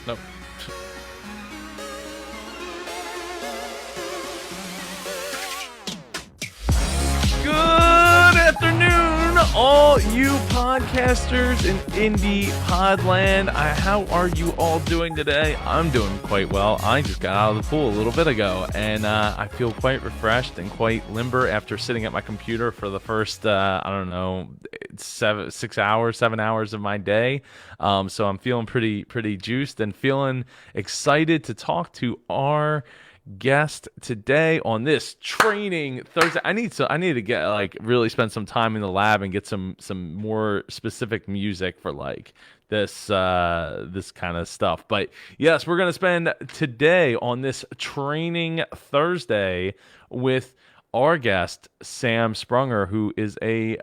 Nope. Good afternoon, all you podcasters in indie podland. How are you all doing today? I'm doing quite well. I just got out of the pool a little bit ago, and I feel quite refreshed and quite limber after sitting at my computer for the first, 7 hours of my day. So I'm feeling pretty juiced and feeling excited to talk to our guest today on this training Thursday. I need to get really spend some time in the lab and get some more specific music for this kind of stuff. But yes, we're going to spend today on this training Thursday with our guest, Sam Sprunger, who is he's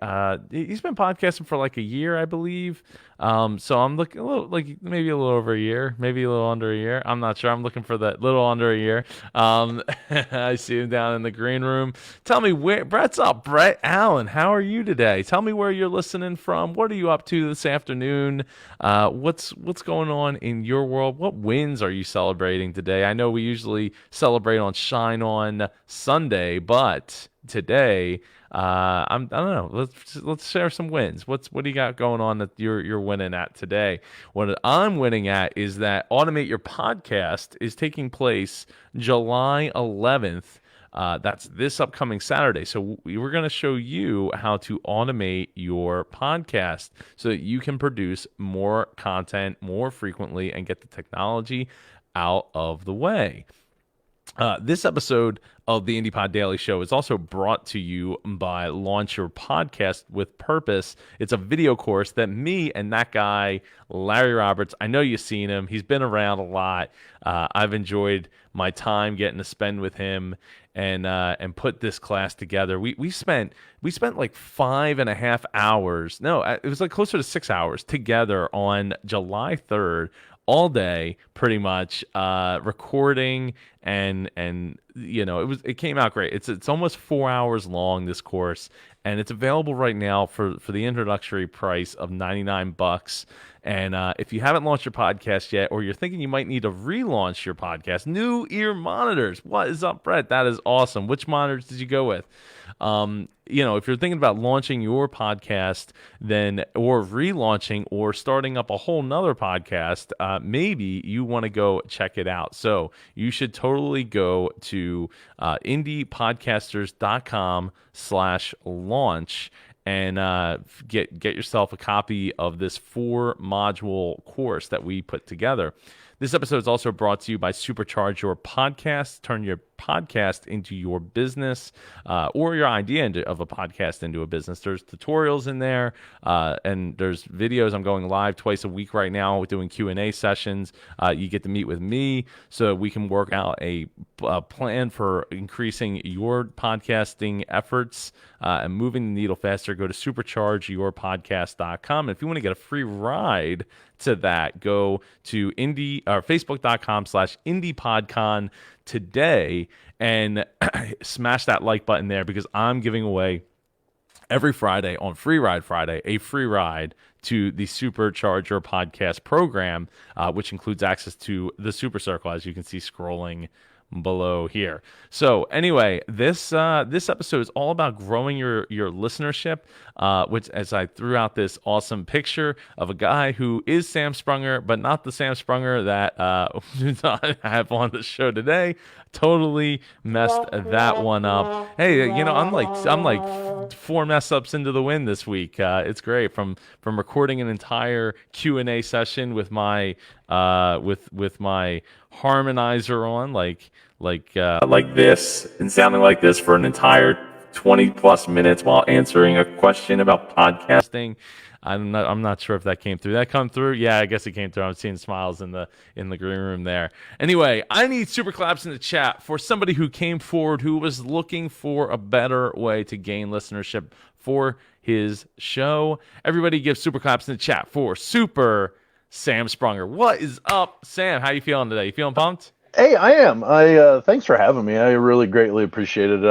been podcasting for like a year, I believe. So I'm looking a little, maybe a little over a year, maybe a little under a year. I'm not sure. I'm looking for that little under a year. I see him down in the green room. Tell me Brett's up. Brett Allen, how are you today? Tell me where you're listening from. What are you up to this afternoon? What's going on in your world? What wins are you celebrating today? I know we usually celebrate on Shine On Sunday, but today, I don't know. Let's share some wins. What do you got going on that you're winning at today? What I'm winning at is that Automate Your Podcast is taking place July 11th. That's this upcoming Saturday. So we're going to show you how to automate your podcast so that you can produce more content more frequently and get the technology out of the way. This episode of the IndiePod Daily Show is also brought to you by Launch Your Podcast with Purpose. It's a video course that me and that guy, Larry Roberts, I know you've seen him. He's been around a lot. I've enjoyed my time getting to spend with him and put this class together. We spent like 5.5 hours. No, it was like closer to 6 hours together on July 3rd. All day, pretty much, recording and it came out great. It's almost 4 hours long, this course, and it's available right now for the introductory price of $99. And if you haven't launched your podcast yet, or you're thinking you might need to relaunch your podcast, new ear monitors. What is up, Brett? That is awesome. Which monitors did you go with? If you're thinking about launching your podcast, or relaunching or starting up a whole nother podcast, maybe you want to go check it out. So you should totally go to indiepodcasters.com/launch and get yourself a copy of this 4-module course that we put together. This episode is also brought to you by Supercharge Your Podcast. Turn your podcast into your business, or your idea of a podcast into a business. There's tutorials in there, and there's videos. I'm going live twice a week right now doing Q&A sessions. You get to meet with me so we can work out a plan for increasing your podcasting efforts and moving the needle faster. Go to superchargeyourpodcast.com. And if you want to get a free ride to that, go to facebook.com/IndiePodcon today and smash that like button there, because I'm giving away every Friday on Free Ride Friday a free ride to the Supercharge Your Podcast program, which includes access to the Super Circle, as you can see scrolling below here. So anyway, this episode is all about growing your listenership, which, as I threw out this awesome picture of a guy who is Sam Sprunger, but not the Sam Sprunger that I have on the show today. Totally messed that one up. Hey, I'm like 4 mess ups into the win this week. It's great from recording an entire Q&A session with my with my harmonizer on like this and sounding like this for an entire 20 plus minutes while answering a question about podcasting. I'm not sure if that came through. That come through? Yeah, I guess it came through. I'm seeing smiles in the green room there. Anyway, I need super claps in the chat for somebody who came forward who was looking for a better way to gain listenership for his show. Everybody give super claps in the chat for Super Sam Sprunger. What is up, Sam? How you feeling today? You feeling pumped? Hey, I am. Thanks for having me. I really greatly appreciate it.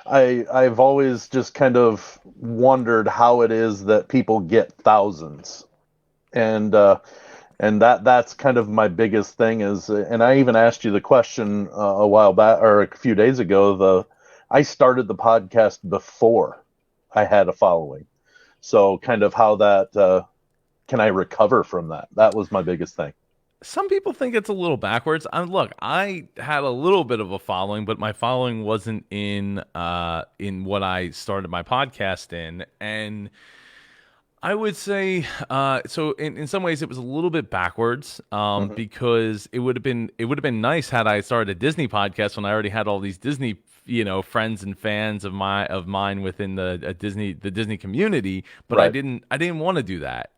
I've always just kind of wondered how it is that people get thousands, and And that's kind of my biggest thing is, and I even asked you the question a while back or a few days ago. I started the podcast before I had a following, so kind of how that can I recover from that? That was my biggest thing. Some people think it's a little backwards. Look, I had a little bit of a following, but my following wasn't in what I started my podcast in, and I would say so. In some ways, it was a little bit backwards Hmm. because it would have been nice had I started a Disney podcast when I already had all these Disney friends and fans of mine within the Disney community. But I Right. didn't want to do that.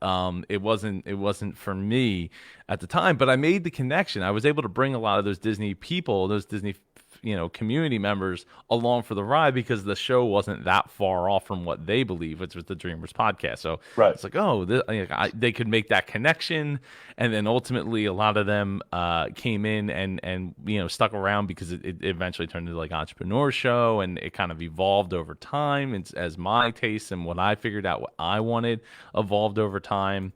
It wasn't for me at the time. But I made the connection. I was able to bring a lot of those Disney people, those Disney community members along for the ride because the show wasn't that far off from what they believe, which was the Dreamers podcast. So Right. it's like, oh, they could make that connection, and then ultimately a lot of them came in and stuck around because it eventually turned into like entrepreneur show, and it kind of evolved over time as my tastes and what I figured out what I wanted evolved over time.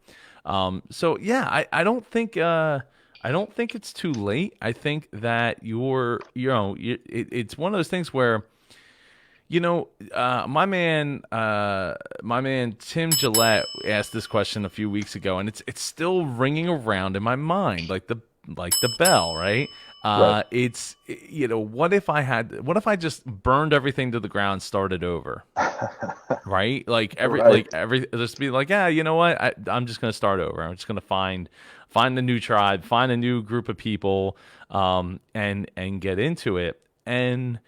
So yeah, I don't think it's too late. I think that it's one of those things where my man Tim Gillette asked this question a few weeks ago, and it's still ringing around in my mind like the bell, right? Right. It's what if I just burned everything to the ground, started over, right? Right. Just be like, yeah, you know what? I'm just gonna start over. I'm just gonna find a new tribe, find a new group of people, and get into it. And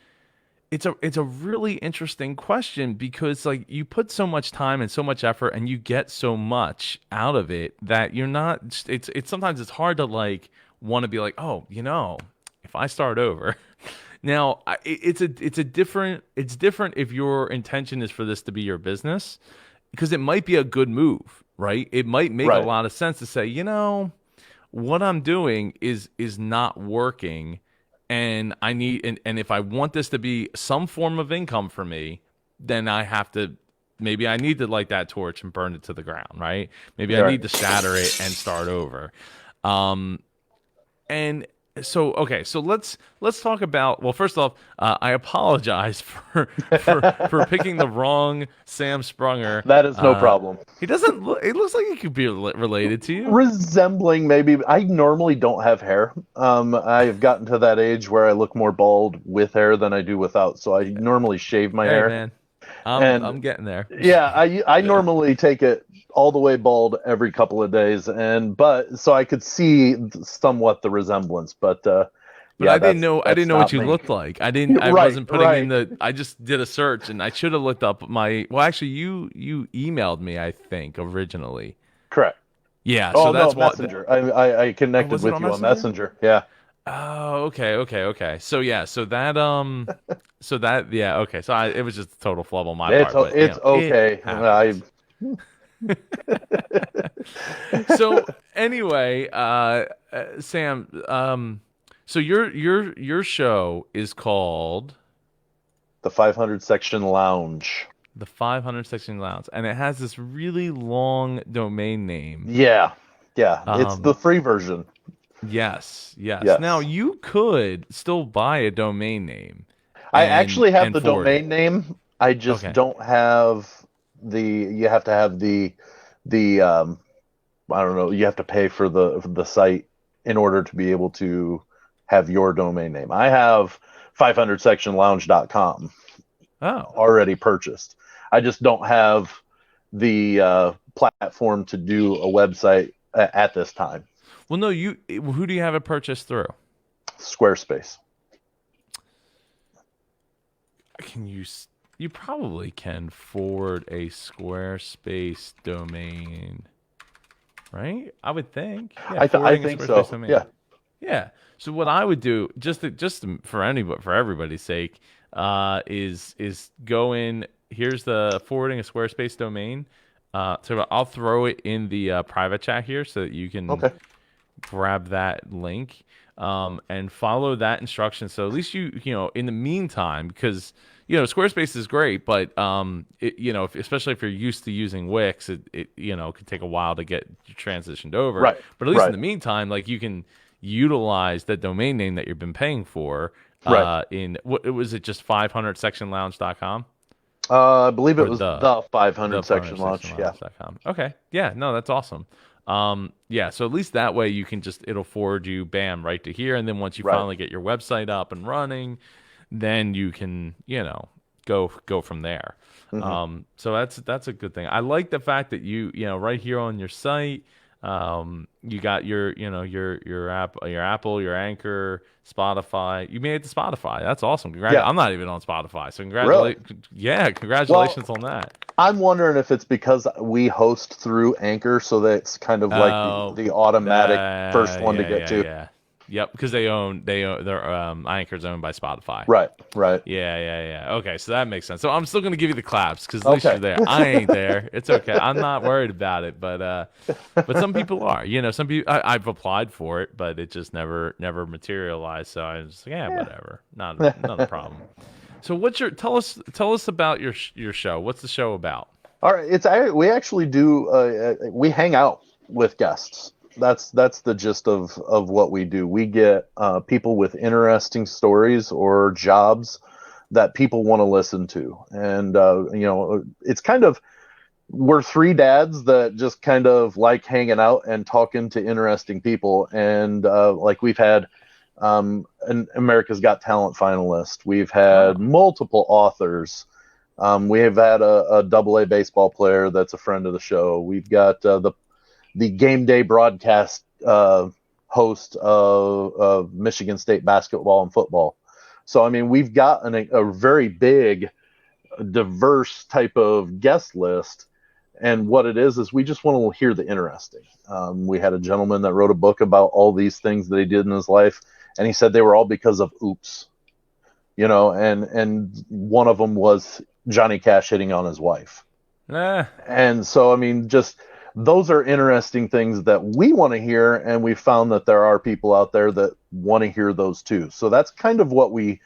it's a really interesting question because like you put so much time and so much effort and you get so much out of it that you're not. It's sometimes it's hard to like want to be like, oh, if I start over. Now, it's different if your intention is for this to be your business, because it might be a good move, right? It might make a Right. lot of sense to say, what I'm doing is not working, and and if I want this to be some form of income for me, then maybe I need to light that torch and burn it to the ground, right? Maybe I Right. need to shatter it and start over. Um, and so okay, so let's talk about. Well, first off, I apologize for picking the wrong Sam Sprunger. That is no problem. He doesn't look. It looks like he could be related to you. Resembling maybe. I normally don't have hair. I've gotten to that age where I look more bald with hair than I do without. So I normally shave my Hey, hair. man, I'm And I'm getting there. yeah, I normally take it all the way bald every couple of days, and but so I could see somewhat the resemblance. But But yeah, I didn't know. I didn't that's know what not you me. looked like. I didn't. I Right. wasn't putting in Right. the. I just did a search, and I should have looked up my. Well, actually, you emailed me, I think, originally. Correct. Yeah. So Oh no, that's what. Messenger. I Oh, connected was it with on you on Messenger? Messenger. Yeah. Oh, okay. So yeah, yeah, okay. So it was just a total flub on my part, but It's it okay. happens. So anyway, Sam, so your show is called The 500 section lounge. the 500 Section Lounge, and it has this really long domain name. Yeah. Yeah. It's the Um, free version. yes. Now Yes. you could still buy a domain name I and actually have and the forward it. domain name. I just Okay. don't have you have to have the I don't know, you have to pay for the site in order to be able to have your domain name. I have 500sectionlounge.com Oh. already purchased. I just don't have the platform to do a website at this time. Well, no, who do you have it purchased through? Squarespace. Can you probably can forward a Squarespace domain, right? I would think. Yeah, I forwarding a think Squarespace so. domain. Yeah. Yeah. So what I would do, for anybody, for everybody's sake, is go in. Here's the forwarding a Squarespace domain. So I'll throw it in the private chat here so that you can Okay. grab that link and follow that instruction. So at least in the meantime, because Squarespace is great, but especially if you're used to using Wix, it could take a while to get transitioned over. Right. But at least in Right. the meantime, like you can utilize the domain name that you've been paying for. Right. In what was it, just 500sectionlounge.com? I believe it Or was the the the 500 section launch. Yeah. 500sectionlounge.com. Okay. Yeah, no, that's awesome. Yeah, so at least that way you can it'll forward you bam right to here, and then once you Right. finally get your website up and running, then you can, go from there. Hmm. So that's a good thing. I like the fact that right here on your site, you got your Apple, your Anchor, Spotify. You made it to Spotify. That's awesome. Yeah. I'm not even on Spotify, so Really? Well, congratulations on that. I'm wondering if it's because we host through Anchor, so that it's kind of like Oh, the automatic first one to get to. yeah. Yep, because their Anchor's owned by Spotify. Right. Right. Yeah. Okay, so that makes sense. So I'm still gonna give you the claps because at least Okay. you're there. I ain't there. It's okay. I'm not worried about it, but some people are. Some people I've applied for it, but it just never materialized. So I was just like, yeah, whatever. Not a problem. So tell us about your show. What's the show about? All right. We actually do. We hang out with guests. That's the gist of what we do. We get people with interesting stories or jobs that people want to listen to, and it's kind of, we're three dads that just kind of like hanging out and talking to interesting people. And like we've had an America's Got Talent finalist. We've had Oh, multiple authors. We have had a double A baseball player that's a friend of the show. We've got the game day broadcast host of Michigan State basketball and football. So, I mean, we've got a very big, diverse type of guest list. And what it is we just want to hear the interesting. We had a gentleman that wrote a book about all these things that he did in his life, and he said they were all because of oops, and one of them was Johnny Cash hitting on his wife. nah. And so, I mean, just those are interesting things that we want to hear, and we found that there are people out there that want to hear those too. So that's kind of what we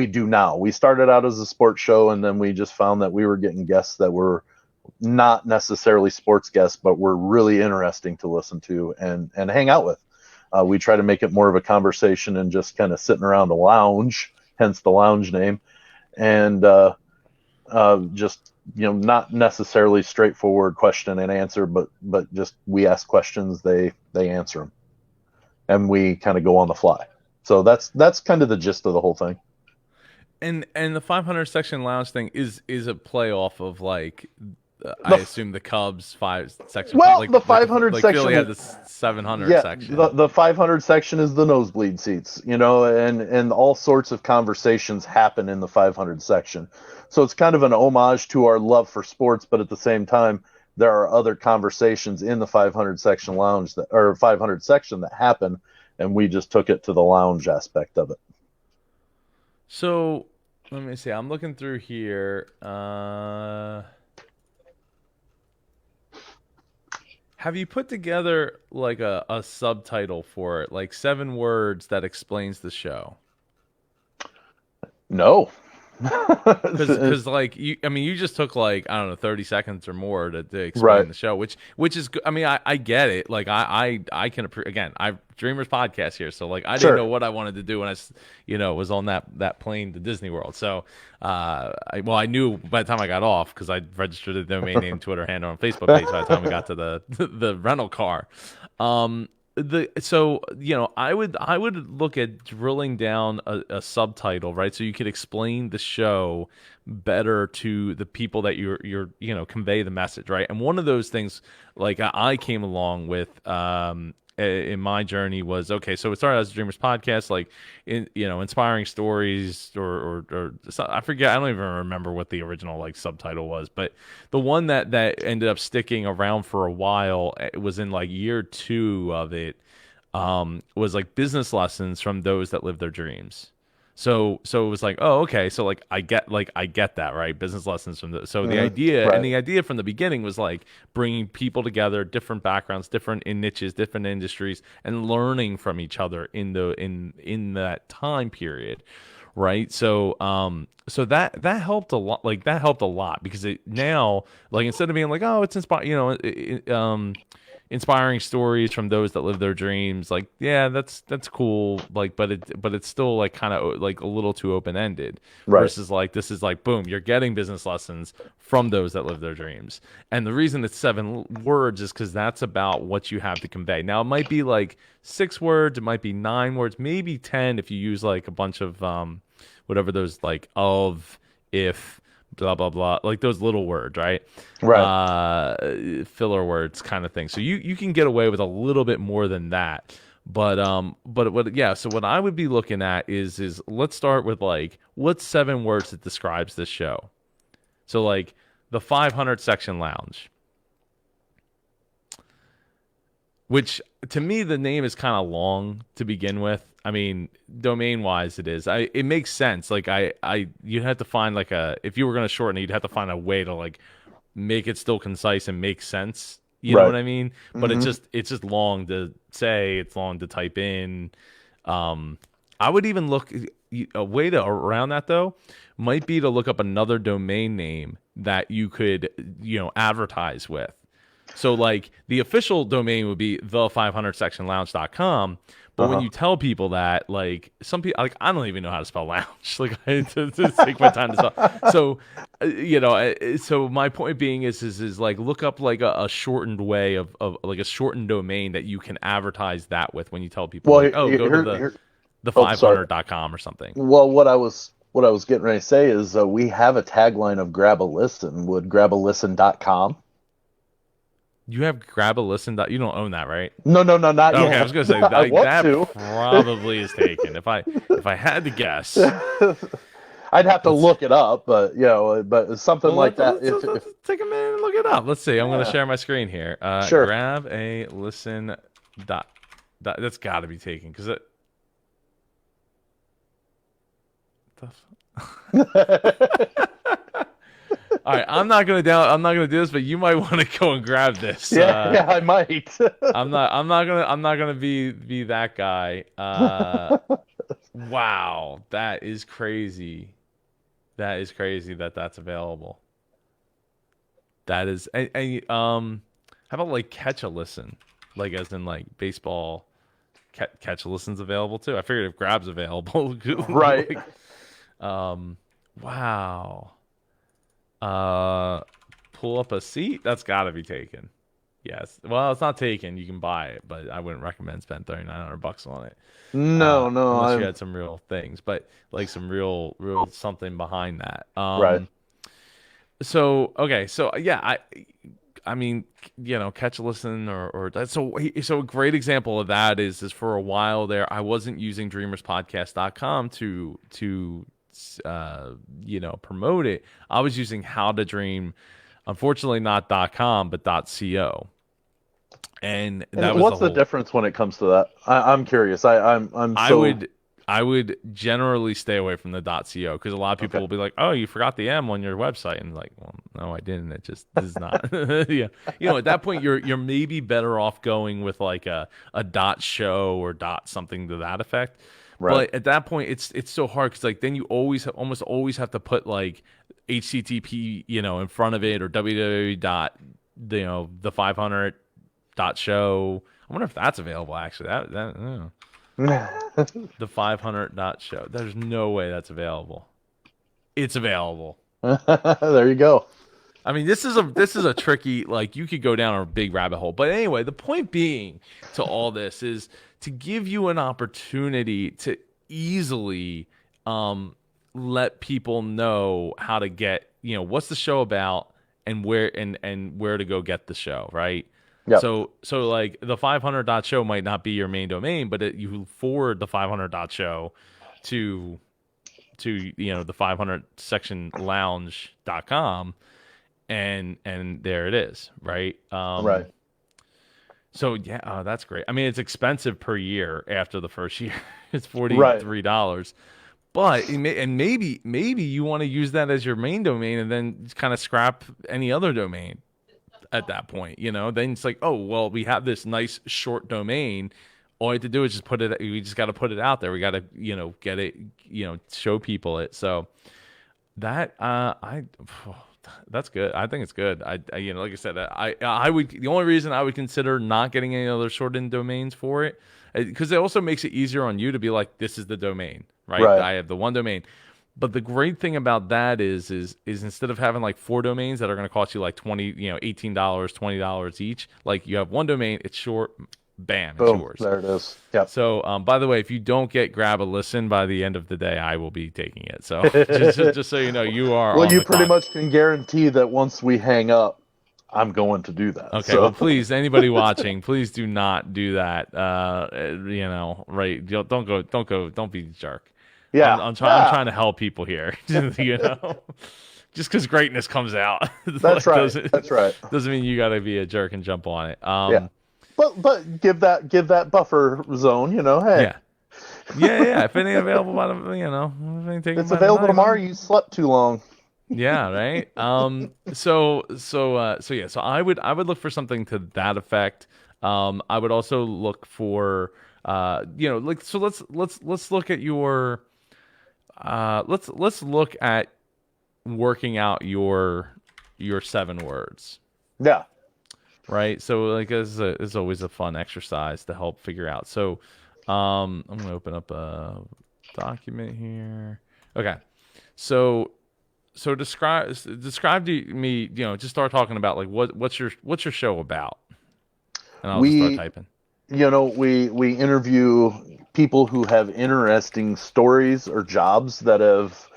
do now. We started out as a sports show, and then we just found that we were getting guests that were not necessarily sports guests, but were really interesting to listen to and hang out with. We try to make it more of a conversation and just kind of sitting around a lounge, hence the lounge name, and just not necessarily straightforward question and answer, but just we ask questions, they answer them, and we kind of go on the fly. So that's kind of the gist of the whole thing. And the 500 section lounge thing is a play off of like I The assume the Cubs five section, Well, like the 500 like section Philly had the 700 Yeah, section. the 500 section is the nosebleed seats, and all sorts of conversations happen in the 500 section. So it's kind of an homage to our love for sports, but at the same time, there are other conversations in the 500 section lounge or 500 section that happen, and we just took it to the lounge aspect of it. So let me see. I'm looking through here. Have you put together like a subtitle for it, like 7 words that explains the show? No. Because like you just took like I don't know 30 seconds or more to explain Right. the show, which is good. I mean I get it. Like I can again I Dreamers podcast here, so like I didn't Sure. know what I wanted to do when I was on that plane to Disney World. So I knew by the time I got off because I registered the domain name, Twitter handle, and Facebook page by the time we got to the rental car. I would look at drilling down a subtitle, right? So you could explain the show better to the people that you're convey the message, right? And one of those things like I came along with in my journey was okay. So it started as a Dreamers podcast, like inspiring stories or I forget. I don't even remember what the original like subtitle was, but the one that ended up sticking around for a while, it was in like year 2 of it, was like business lessons from those that live their dreams. So it was like, oh, okay. So like I get that, right? Business lessons from the so the idea and Right. the idea from the beginning was like bringing people together, different backgrounds, different in niches, different industries, and learning from each other in that time period, right? So that helped a lot. Like that helped a lot because it now like instead of being like, oh, it's inspired, inspiring stories from those that live their dreams, like yeah, that's cool, like but it's still like kind of like a little too open ended Right. versus like this is like boom, you're getting business lessons from those that live their dreams. And the reason it's 7 words is because that's about what you have to convey. Now it might be like 6 words, it might be 9 words, maybe 10 if you use like a bunch of whatever those like of, if, blah blah blah, like those little words, right? Right. Filler words kind of thing. So you can get away with a little bit more than that. But what, yeah, so what I would be looking at is let's start with like what's 7 words that describes this show. So like the 500 section lounge, which to me the name is kind of long to begin with. I mean, domain wise, it is. It makes sense. Like you'd have to find like a, if you were going to shorten it, you'd have to find a way to like make it still concise and make sense. You know Right. what I mean? But Hmm. it's just long to say. It's long to type in. I would even look a way to around that though might be to look up another domain name that you could advertise with. So like the official domain would be the500sectionlounge.com. But when Uh-huh. you tell people that, like some people, like I don't even know how to spell lounge. Like I had to take my time to spell. So, so my point being is like look up like a shortened way of like a shortened domain that you can advertise that with when you tell people Well, like, oh, go to the oh, sorry. 500.com or something. Well, what I was getting ready to say is we have a tagline of grab a listen. Would grabalisten.com? You have grab a listen. You don't own that, right? No, no, no, not Okay, I yet. was gonna say I want that to. probably is taken. If I had to guess, I'd have to let's look it up, but but something well like that. let's If take a minute and look it up. Let's see. I'm gonna yeah, share my screen here. sure. Grab a listen. That's got to be taken because it. All right, I'm not gonna do this, but you might want to go and grab this. Yeah, yeah, I might. I'm not gonna be that guy. Wow, that is crazy. That is crazy that that's available. That is, how about like catch a listen, like as in like baseball, catch a listen's available too. I figured if grab's available, Right. like, wow. Uh, pull up a seat. That's got to be taken. Yes. Well, it's not taken. You can buy it, but I wouldn't recommend spend $3,900 on it. No, no, Unless you I'm had some real things, but like some real something behind that. right. So okay, so yeah, I mean, catch a listen or that. So a great example of that is for a while there, I wasn't using dreamerspodcast.com to promote it. I was using how to dream, unfortunately not .com but .co, and And that was the what's the whole. difference when it comes to that? I'm curious. I'm I so would I would generally stay away from the .co because a lot of people okay. will be like, "Oh, you forgot the M on your website," and like, "Well, no, I didn't. It just is not." Yeah, at that point, you're maybe better off going with like a .show or something to that effect. Right. But at that point, it's so hard because like then you almost always have to put like HTTP in front of it or www dot the 500 dot show. I wonder if that's available actually. The 500 dot show. There's no way that's available. It's available. There you go. I mean, this is a tricky, like you could go down a big rabbit hole. But anyway, the point being to all this is to give you an opportunity to easily let people know how to get, what's the show about and where to go get the show, right? Yep. So like the 500 dot show might not be your main domain, but you forward the 500 dot show to the 500 section lounge.com and there it is, right? Right. So yeah, that's great. I mean, it's expensive per year after the first year. It's Right. $43, But maybe you want to use that as your main domain and then kind of scrap any other domain at that point. Then it's like, oh well, we have this nice short domain. All we have to do is just put it. We just got to put it out there. We got to get it. Show people it. So that that's good. I think it's good. Like I said, I would. The only reason I would consider not getting any other shortened domains for it, because it also makes it easier on you to be like, this is the domain, right? Right. I have the one domain. But the great thing about that is instead of having like 4 domains that are going to cost you like $18, $20 each, like you have one domain, it's short, bam, it's Boom. yours. There it is. Yep. So, by the way, if you don't get grab a listen by the end of the day, I will be taking it. So, just so you know, you are. Well, on you the pretty clock. much can guarantee that once we hang up, I'm going to do that. Okay, So. well, please, anybody watching, please do not do that. Right? Don't be a jerk. Yeah. I'm trying to help people here. Just because greatness comes out, That's right. That's right. Doesn't mean you got to be a jerk and jump on it. Yeah. But give that buffer zone. Hey. Yeah. If it ain't available by the, if it's available tomorrow. You slept too long. Yeah, right. So I would look for something to that effect. I would also look for let's look at your let's look at working out your 7 words. Yeah. Right. So like it's always a fun exercise to help figure out. So I'm gonna open up a document here. Okay. So describe to me, just start talking about like what's your show about, and I'll just start typing. We interview people who have interesting stories or jobs that have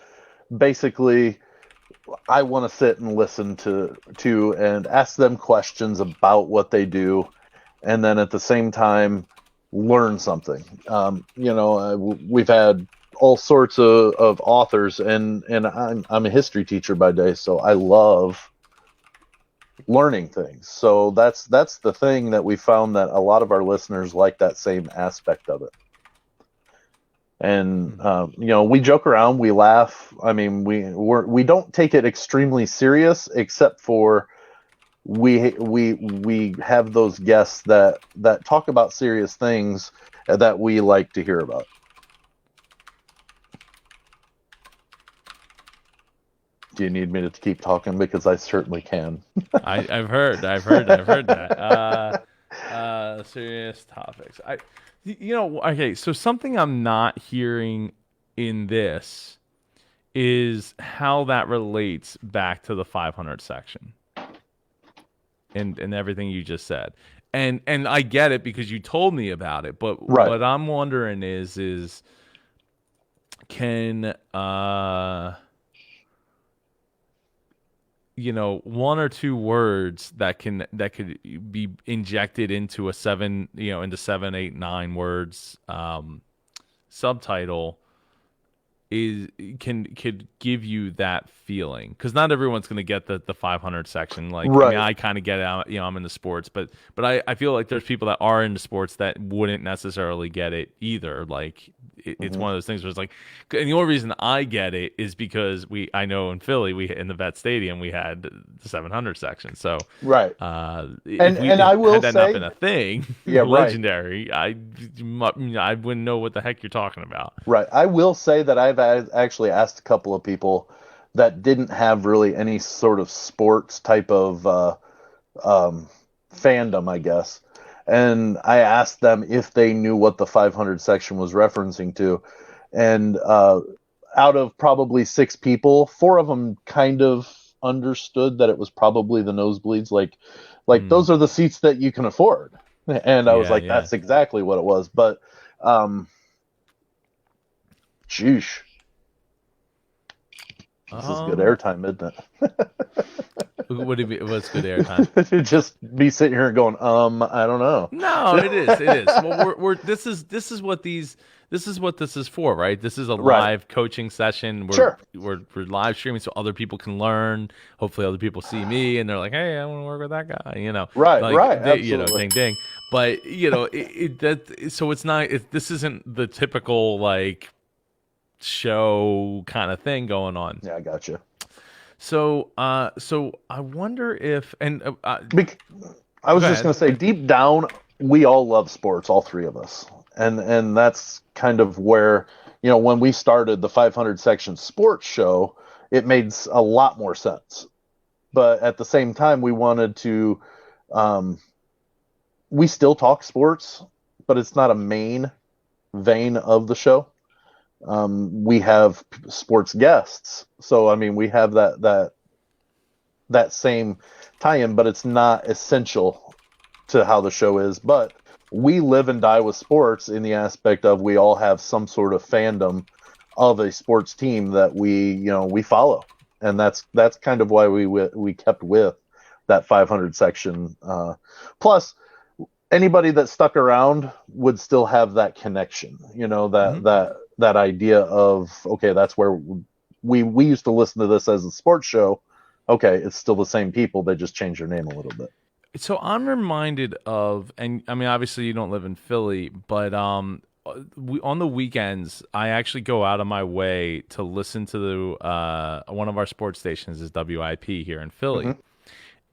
basically, I want to sit and listen to and ask them questions about what they do, and then at the same time learn something. We've had all sorts of authors, and I'm a history teacher by day, so I love learning things. So that's the thing that we found, that a lot of our listeners like that same aspect of it. And we joke around, we laugh. I mean, we don't take it extremely serious, except for we have those guests that talk about serious things that we like to hear about. Do you need me to keep talking? Because I certainly can. I've heard that. Serious topics. Okay. So something I'm not hearing in this is how that relates back to the 500 section and everything you just said. And I get it because you told me about it. But right. What I'm wondering is can 1 or 2 words that could be injected into a 7, into 7, 8, 9 words subtitle could give you that feeling, because not everyone's going to get the 500 section. Like, right. I mean, I kind of get it. I'm in the sports, but I feel like there's people that are into sports that wouldn't necessarily get it either. Like, it's one of those things where it's like, and the only reason I get it is because I know in Philly, in the Vet Stadium, we had the 700 section. So right. And I will say, had that not been a thing, legendary, right. I wouldn't know what the heck you're talking about. Right. I will say that I've actually asked a couple of people that didn't have really any sort of sports type of fandom, I guess. And I asked them if they knew what the 500 section was referencing to. And out of probably 6 people, 4 of them kind of understood that it was probably the nosebleeds. Like those are the seats that you can afford. And I was like, that's exactly what it was. But, sheesh. This is good airtime, isn't it? What's good airtime? Just be sitting here and going, I don't know. No, it is. Well, this is what this is for, right? This is a live coaching session. We're live streaming so other people can learn. Hopefully, other people see me and they're like, "Hey, I want to work with that guy." Right. Absolutely. Ding, ding. But so it's not. This isn't the typical like show kind of thing going on. Yeah, I gotcha. So, so I wonder if, and I was go just ahead. going to say, deep down, we all love sports, all three of us, and that's kind of where, when we started the 500 section sports show, it made a lot more sense. But at the same time, we wanted to, we still talk sports, but it's not a main vein of the show. We have sports guests, so I mean, we have that same tie-in, but it's not essential to how the show is. But we live and die with sports in the aspect of we all have some sort of fandom of a sports team that we follow, and that's kind of why we kept with that 500 section. Plus, anybody that stuck around would still have that connection. That idea of, okay, that's where we used to listen to this as a sports show. Okay, it's still the same people. They just changed their name a little bit. So I'm reminded of, and I mean, obviously you don't live in Philly, but on the weekends I actually go out of my way to listen to the one of our sports stations is WIP here in Philly, Mm-hmm.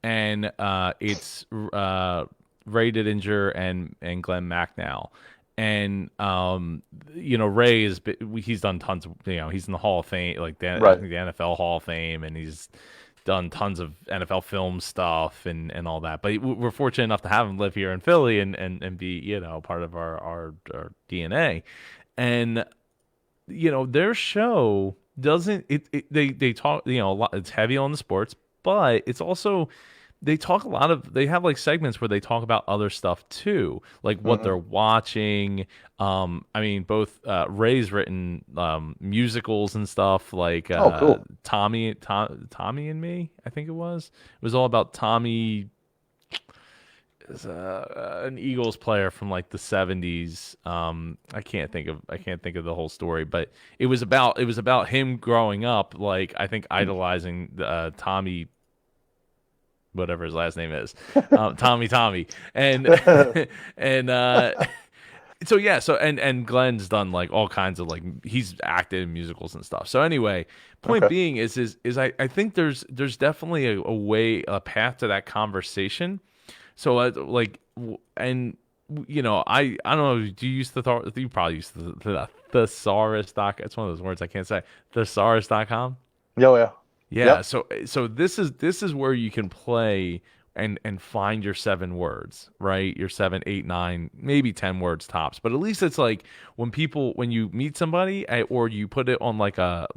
and it's Ray Didinger and Glenn Macnow. And Ray he's done tons of, he's in the Hall of Fame, like I Right. think the NFL Hall of Fame, and he's done tons of NFL film stuff and all that. But we're fortunate enough to have him live here in Philly and be part of our DNA. And their show doesn't they talk a lot. It's heavy on the sports, but it's also they talk a lot of, they have like segments where they talk about other stuff too, like what Mm-hmm. they're watching. I mean, both Ray's written musicals and stuff like Oh, cool. Tommy and Me, I think it was. It was all about Tommy, is an Eagles player from like the 70s. I can't think of the whole story, but it was about him growing up, like I think idolizing Tommy, whatever his last name is, Tommy, and and so yeah, and Glenn's done like all kinds of, like, he's acted in musicals and stuff. So anyway, point Okay. being is I think there's definitely a path to that conversation. So I don't know. Do you use you probably use the thesaurus doc? It's one of those words I can't say. Thesaurus.com. Oh, yeah. Yeah, Yep. so this is where you can play and find your 7 words, right? Your 7, 8, 9, maybe 10 words tops. But at least it's like when you meet somebody, or you put it on like a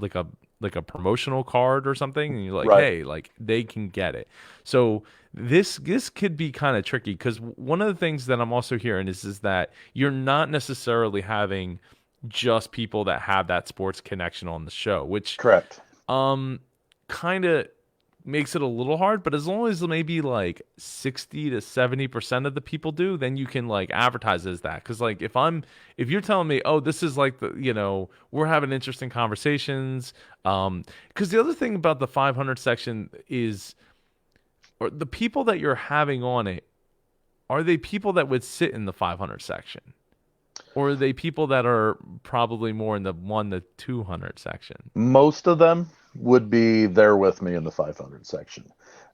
promotional card or something, and you're like, Right. hey, like they can get it. So this could be kind of tricky, because one of the things that I'm also hearing is that you're not necessarily having just people that have that sports connection on the show, which Correct. kind of makes it a little hard. But as long as maybe like 60 to 70% of the people do, then you can like advertise as that. Because like if you're telling me, oh, this is like we're having interesting conversations, because the other thing about the 500 section is, or the people that you're having on it, are they people that would sit in the 500 section, or are they people that are probably more in the 1 to 200 section? Most of them would be there with me in the 500 section.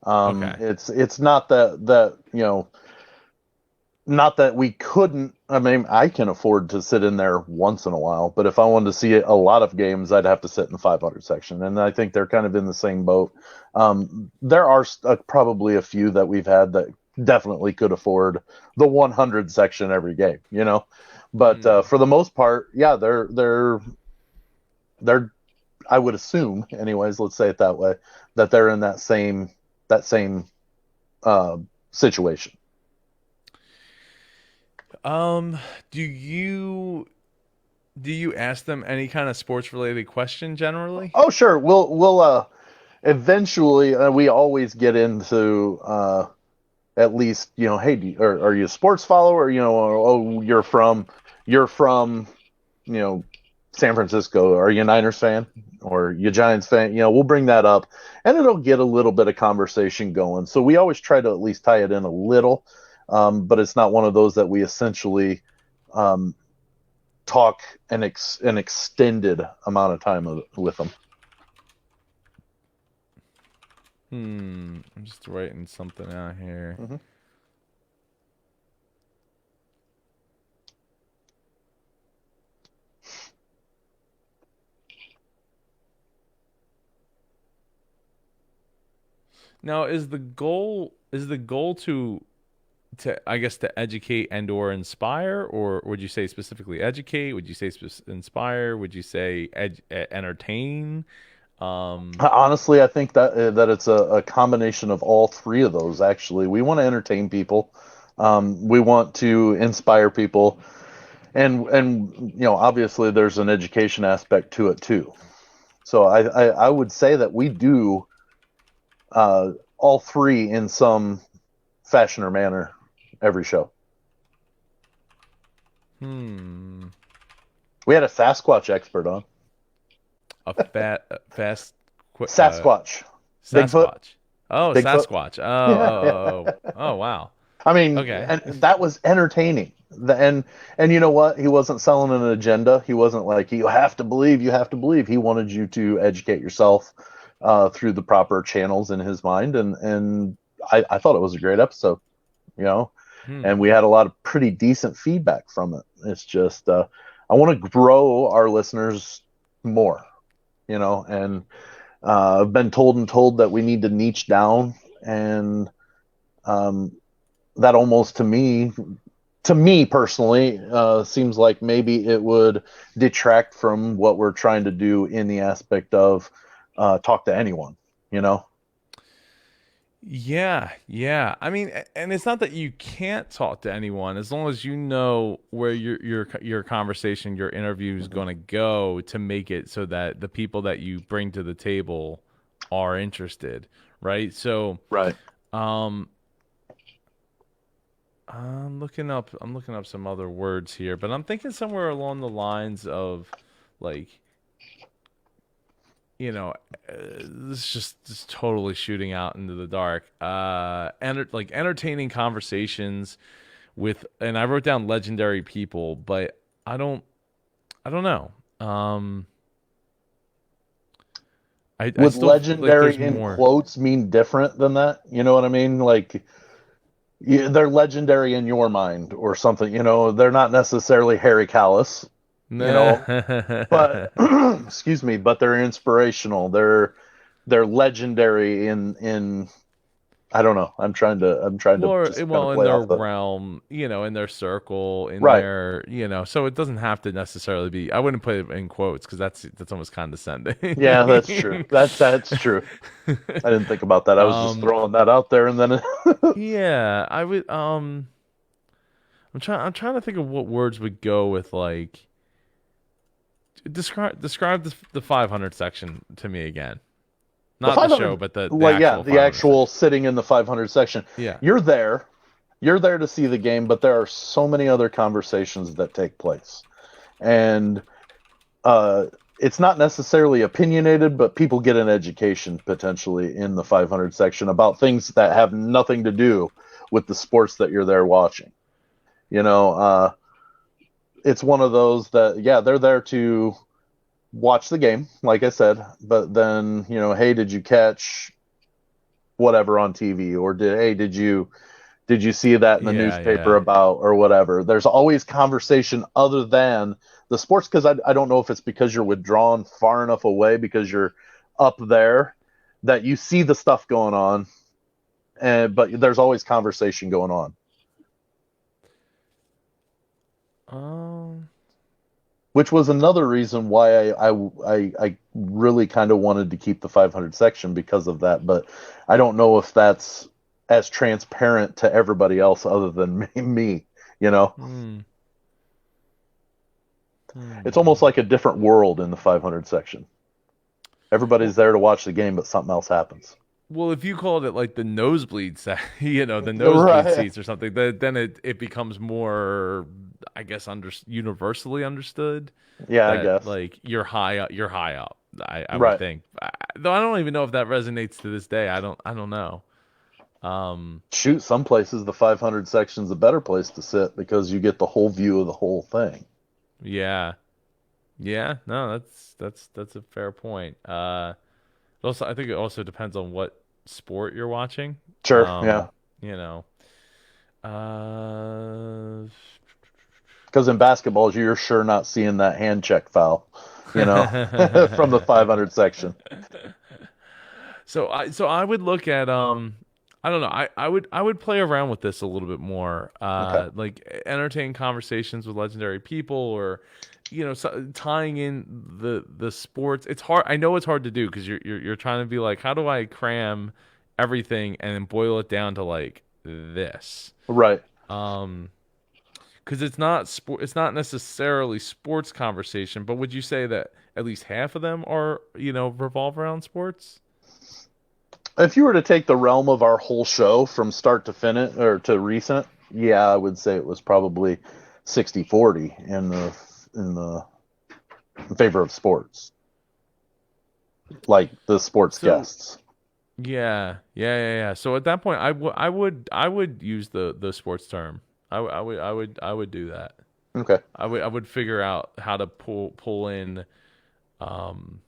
Okay. It's not not that we couldn't. I mean, I can afford to sit in there once in a while, but if I wanted to see a lot of games, I'd have to sit in the 500 section, and I think they're kind of in the same boat. There are probably a few that we've had that definitely could afford the 100 section every game, but for the most part, yeah, they're I would assume, anyways, let's say it that way, that they're in that same situation. Do you ask them any kind of sports related question generally? Oh, sure. We'll eventually, we always get into at least, hey, are you a sports follower? Oh, you're from San Francisco. Are you a Niners fan? Or are you a Giants fan? We'll bring that up, and it'll get a little bit of conversation going. So we always try to at least tie it in a little, but it's not one of those that we essentially talk an extended amount of time with them. I'm just writing something out here. Mm-hmm. Now, is the goal to I guess to educate and or inspire, or would you say specifically educate? Would you say inspire? Would you say entertain? Honestly, I think that it's a combination of all three of those. Actually, we want to entertain people, we want to inspire people, and obviously there's an education aspect to it too. So I would say that we do all three in some fashion or manner every show. We had a Sasquatch expert on. Fast Sasquatch. Bigfoot. Sasquatch. Oh, Bigfoot. Sasquatch. Yeah. Oh, wow. I mean, Okay. and that was entertaining. And you know what? He wasn't selling an agenda. He wasn't like, you have to believe, you have to believe. He wanted you to educate yourself through the proper channels in his mind. And I thought it was a great episode, and we had a lot of pretty decent feedback from it. It's just, I want to grow our listeners more, and I've been told that we need to niche down, and that almost to me personally, seems like maybe it would detract from what we're trying to do in the aspect of talk to anyone, Yeah. I mean, and it's not that you can't talk to anyone, as long as you know where your conversation, your interview is going to go, to make it so that the people that you bring to the table are interested, right? So, Right. I'm looking up some other words here, but I'm thinking somewhere along the lines of like, this is just totally shooting out into the dark. Like entertaining conversations with, and I wrote down legendary people, but I don't know. I Would still feel like legendary there's in more. quotes mean different than that? You know what I mean? Like, they're legendary in your mind or something. They're not necessarily Harry Callis, but excuse me, but they're inspirational. They're legendary in I don't know. I'm trying to just kind of In play their off the realm, in their circle, in right. their, so it doesn't have to necessarily be. I wouldn't put it in quotes because that's almost condescending. Yeah, that's true. That's true. I didn't think about that. I was just um, throwing that out there, and then yeah, I would. I'm trying to think of what words would go with like describe the 500 section to me again. the Not the show, 500, but the like, yeah, actual the 500 actual section. sitting in the 500 section. Yeah. You're there. You're there to see the game, but there are so many other conversations that take place, and it's not necessarily opinionated, but people get an education potentially in the 500 section about things that have nothing to do with the sports that you're there watching. It's one of those that, yeah, they're there to watch the game, like I said, but then, hey, did you catch whatever on TV, or did you see that in the newspaper Yeah. about, or whatever. There's always conversation other than the sports, because I don't know if it's because you're withdrawn far enough away because you're up there that you see the stuff going on, but there's always conversation going on. Which was another reason why I really kind of wanted to keep the 500 section because of that, but I don't know if that's as transparent to everybody else other than me. It's almost like a different world in the 500 section. Everybody's there to watch the game, but something else happens. Well, if you called it like the nosebleed the nosebleed Right. seats or something, then it becomes more, I guess, universally understood Yeah, I that guess. like you're high up. You're high up. I would Right. think, though I don't even know if that resonates to this day. I don't know. Shoot, some places the 500 section's a better place to sit because you get the whole view of the whole thing. Yeah. Yeah. No, that's a fair point. Also, I think it also depends on what sport you're watching. Sure, yeah. You know, uh, Because in basketball, you're sure not seeing that hand check foul, from the 500 section. so I would look at I don't know. I would play around with this a little bit more. Okay. Like entertain conversations with legendary people, or tying in the sports. It's hard. I know it's hard to do because you're trying to be like, how do I cram everything and then boil it down to like this? Right. Um because it's not necessarily sports conversation, but would you say that at least half of them are, revolve around sports? If you were to take the realm of our whole show from start to finish or to recent, yeah, I would say it was probably 60-40 in the in favor of sports, like the sports So guests. yeah. So at that point, I would use the sports term. I would do that. Okay. I would figure out how to pull in, um,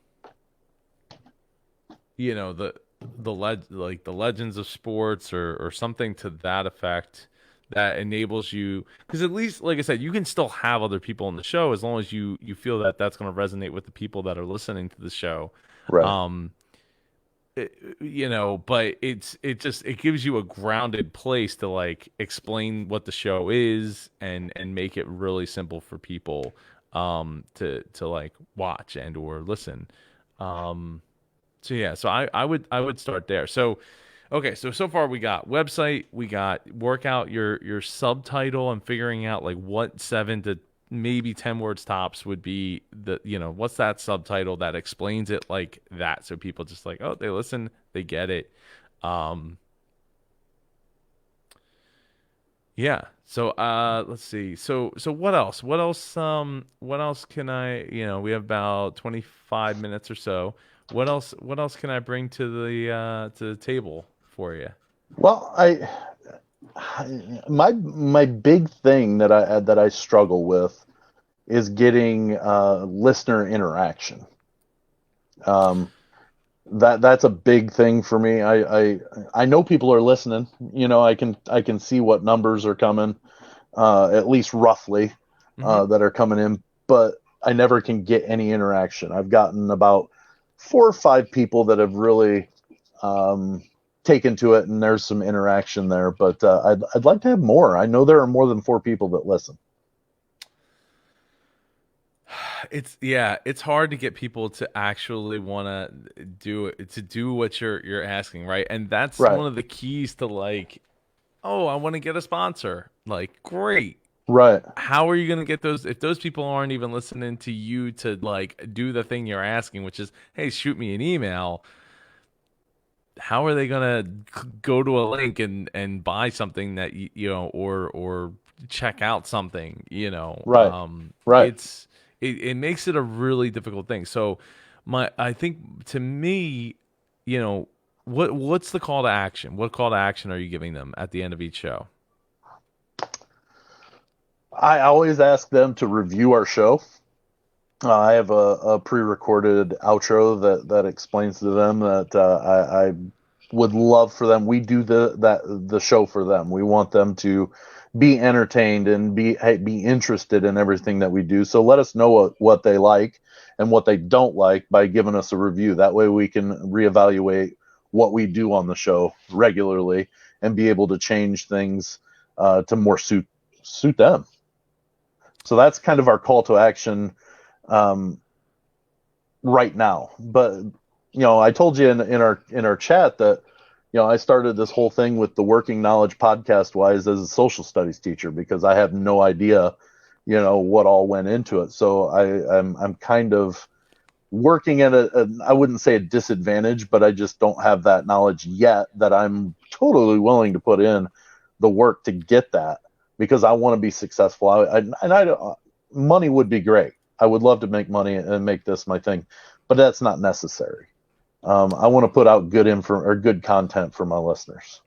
like the legends of sports, or something to that effect, that enables you, because at least, like I said, you can still have other people on the show as long as you feel that that's going to resonate with the people that are listening to the show. Right. um but it gives you a grounded place to like explain what the show is, and make it really simple for people to like watch and or listen. So yeah, so I would start there. So okay, so far we got website, we got work out your subtitle, and figuring out like what 7 to maybe 10 words tops would be what's that subtitle that explains it like that, so people just like, oh, they listen, they get it. Um yeah. So let's see. So what else? What else can I, we have about 25 minutes or so. What else can I bring to the table for you? Well, my big thing that I struggle with is getting listener interaction. Um, that's a big thing for me. I know people are listening. I can see what numbers are coming, at least roughly, Hmm. that are coming in, but I never can get any interaction. I've gotten about 4 or 5 people that have really um, taken to it, and there's some interaction there. But I'd like to have more. I know there are more than 4 people that listen. It's hard to get people to actually want to do it, to do what you're asking, right? And that's Right. one of the keys to like, oh, I want to get a sponsor. Like, great. Right. How are you going to get those if those people aren't even listening to you to like do the thing you're asking, which is, hey, shoot me an email? How are they going to go to a link and buy something that or check out something? Right. Right. It makes it a really difficult thing. So I think, to me, what's the call to action? What call to action are you giving them at the end of each show? I always ask them to review our show. I have a pre-recorded outro that explains to them that I would love for them. We do the show for them. We want them to be entertained and be interested in everything that we do. So let us know what they like and what they don't like by giving us a review. That way we can reevaluate what we do on the show regularly and be able to change things to more suit them. So that's kind of our call to action um, right now. But I told you in our chat that I started this whole thing with the Working Knowledge podcast wise as a social studies teacher because I have no idea what all went into it. So I'm kind of working at I wouldn't say a disadvantage, but I just don't have that knowledge yet that I'm totally willing to put in the work to get that because I want to be successful. Money would be great. I would love to make money and make this my thing, but that's not necessary. I want to put out good info or good content for my listeners.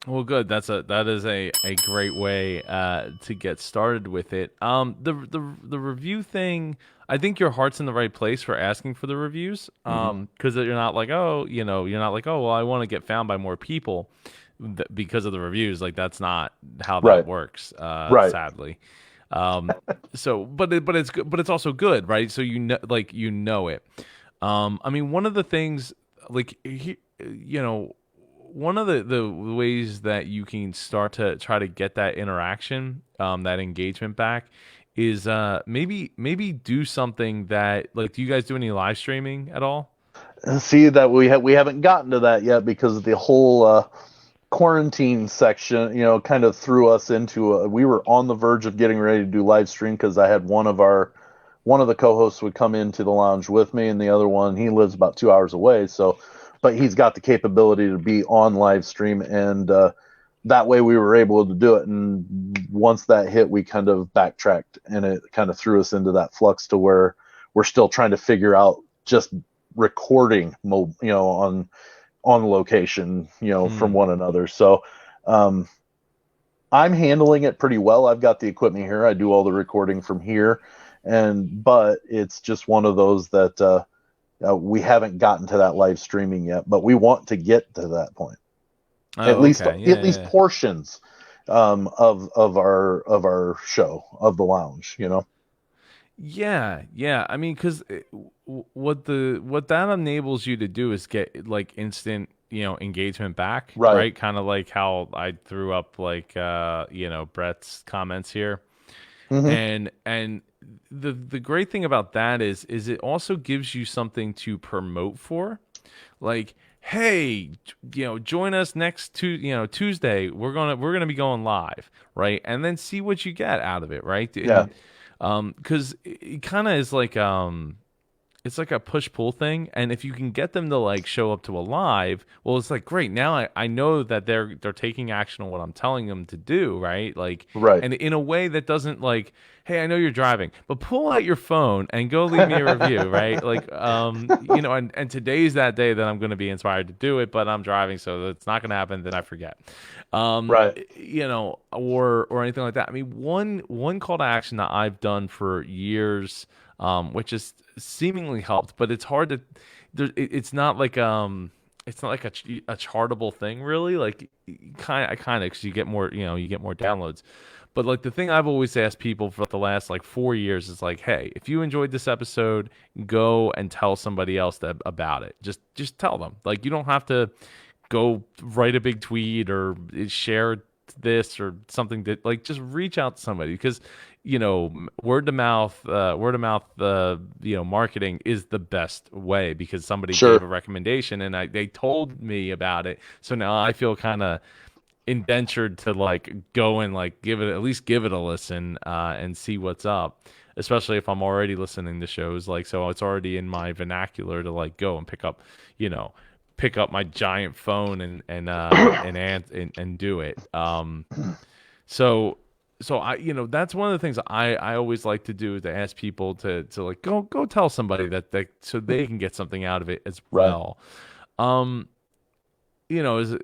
Well, good. That is a great way to get started with it. The review thing, I think your heart's in the right place for asking for the reviews. Hmm. Because you're not like, oh, you're not like, oh, well, I want to get found by more people because of the reviews. Like that's not how that Right. works. Right. Sadly. Um, so, but it's good, but it's also good, right? So you know it. I mean, one of the things, like, one of the ways that you can start to try to get that interaction, that engagement back, is maybe do something that, like, do you guys do any live streaming at all? See that we haven't gotten to that yet because the whole quarantine section, kind of threw us into we were on the verge of getting ready to do live stream because I had one of the co-hosts would come into the lounge with me, and the other one, he lives about 2 hours away, so but he's got the capability to be on live stream, and that way we were able to do it. And once that hit, we kind of backtracked, and it kind of threw us into that flux to where we're still trying to figure out just recording, on location, from Hmm. one another. So um, I'm handling it pretty well. I've got the equipment here. I do all the recording from here, but it's just one of those that we haven't gotten to that live streaming yet. But we want to get to that point. At Oh, least okay. at Yeah, least yeah. portions of our show of the lounge. Yeah, yeah. I mean, because what that enables you to do is get like instant, engagement back, Right. right? Kind of like how I threw up like Brett's comments here. Hmm. And the great thing about that is it also gives you something to promote for. Like, hey, join us next Tuesday. We're gonna be going live, right? And then see what you get out of it, right? Yeah. And because it kind of is like it's like a push pull thing, and if you can get them to like show up to a live, well, it's like great. Now I know that they're taking action on what I'm telling them to do, right? Like, Right. and in a way that doesn't like, hey, I know you're driving, but pull out your phone and go leave me a review, right? Like, and today's that day that I'm going to be inspired to do it, but I'm driving, so it's not going to happen. Then I forget, Right. or anything like that. I mean, one call to action that I've done for years, which has seemingly helped, but it's hard to. It's not like a chartable thing, really. Like, kind of, because you get more, you get more downloads. But like the thing I've always asked people for the last like 4 years is like, hey, if you enjoyed this episode, go and tell somebody else about it. Just tell them. Like you don't have to go write a big tweet or share this or something, that like just reach out to somebody, because word of mouth marketing is the best way, because somebody gave a Sure. recommendation and they told me about it, so now I feel kind of indentured to like go and like give it a listen, and see what's up, especially if I'm already listening to shows, like, so it's already in my vernacular to like go and pick up my giant phone and do it. So that's one of the things I always like to do, is to ask people to like go tell somebody that so they can get something out of it as Right. well. Um, is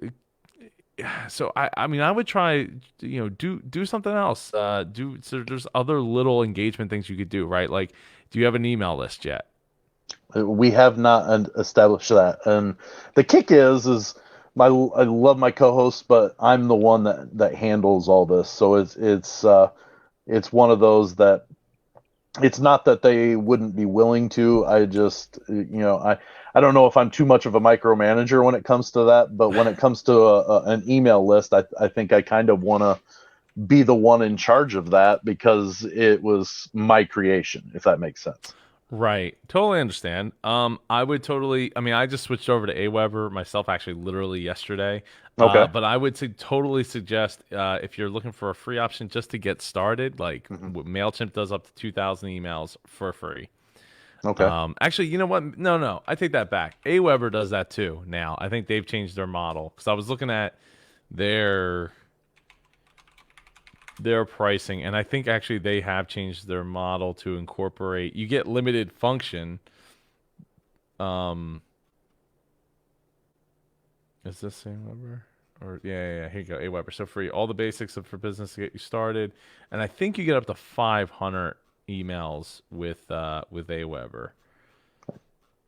so I mean I would try, do something else. So there's other little engagement things you could do, right? Like, do you have an email list yet? We have not established that, and the kick is I love my co-host, but I'm the one that handles all this. So it's one of those that it's not that they wouldn't be willing to. I just, I don't know if I'm too much of a micromanager when it comes to that, but when it comes to an email list, I think I kind of want to be the one in charge of that because it was my creation, if that makes sense. Right. Totally understand. I would totally, I mean, I just switched over to Aweber myself actually literally yesterday. Okay. But I would totally suggest, if you're looking for a free option just to get started, like Hmm. MailChimp does up to 2,000 emails for free. Okay. Actually, you know what? No, I take that back. Aweber does that too now. I think they've changed their model, because I was looking at their their pricing, and I think actually they have changed their model to incorporate, you get limited function. Um, is this same number? Or yeah. Here you go, Aweber. So free, all the basics of, for business to get you started, and I think you get up to 500 emails with Aweber.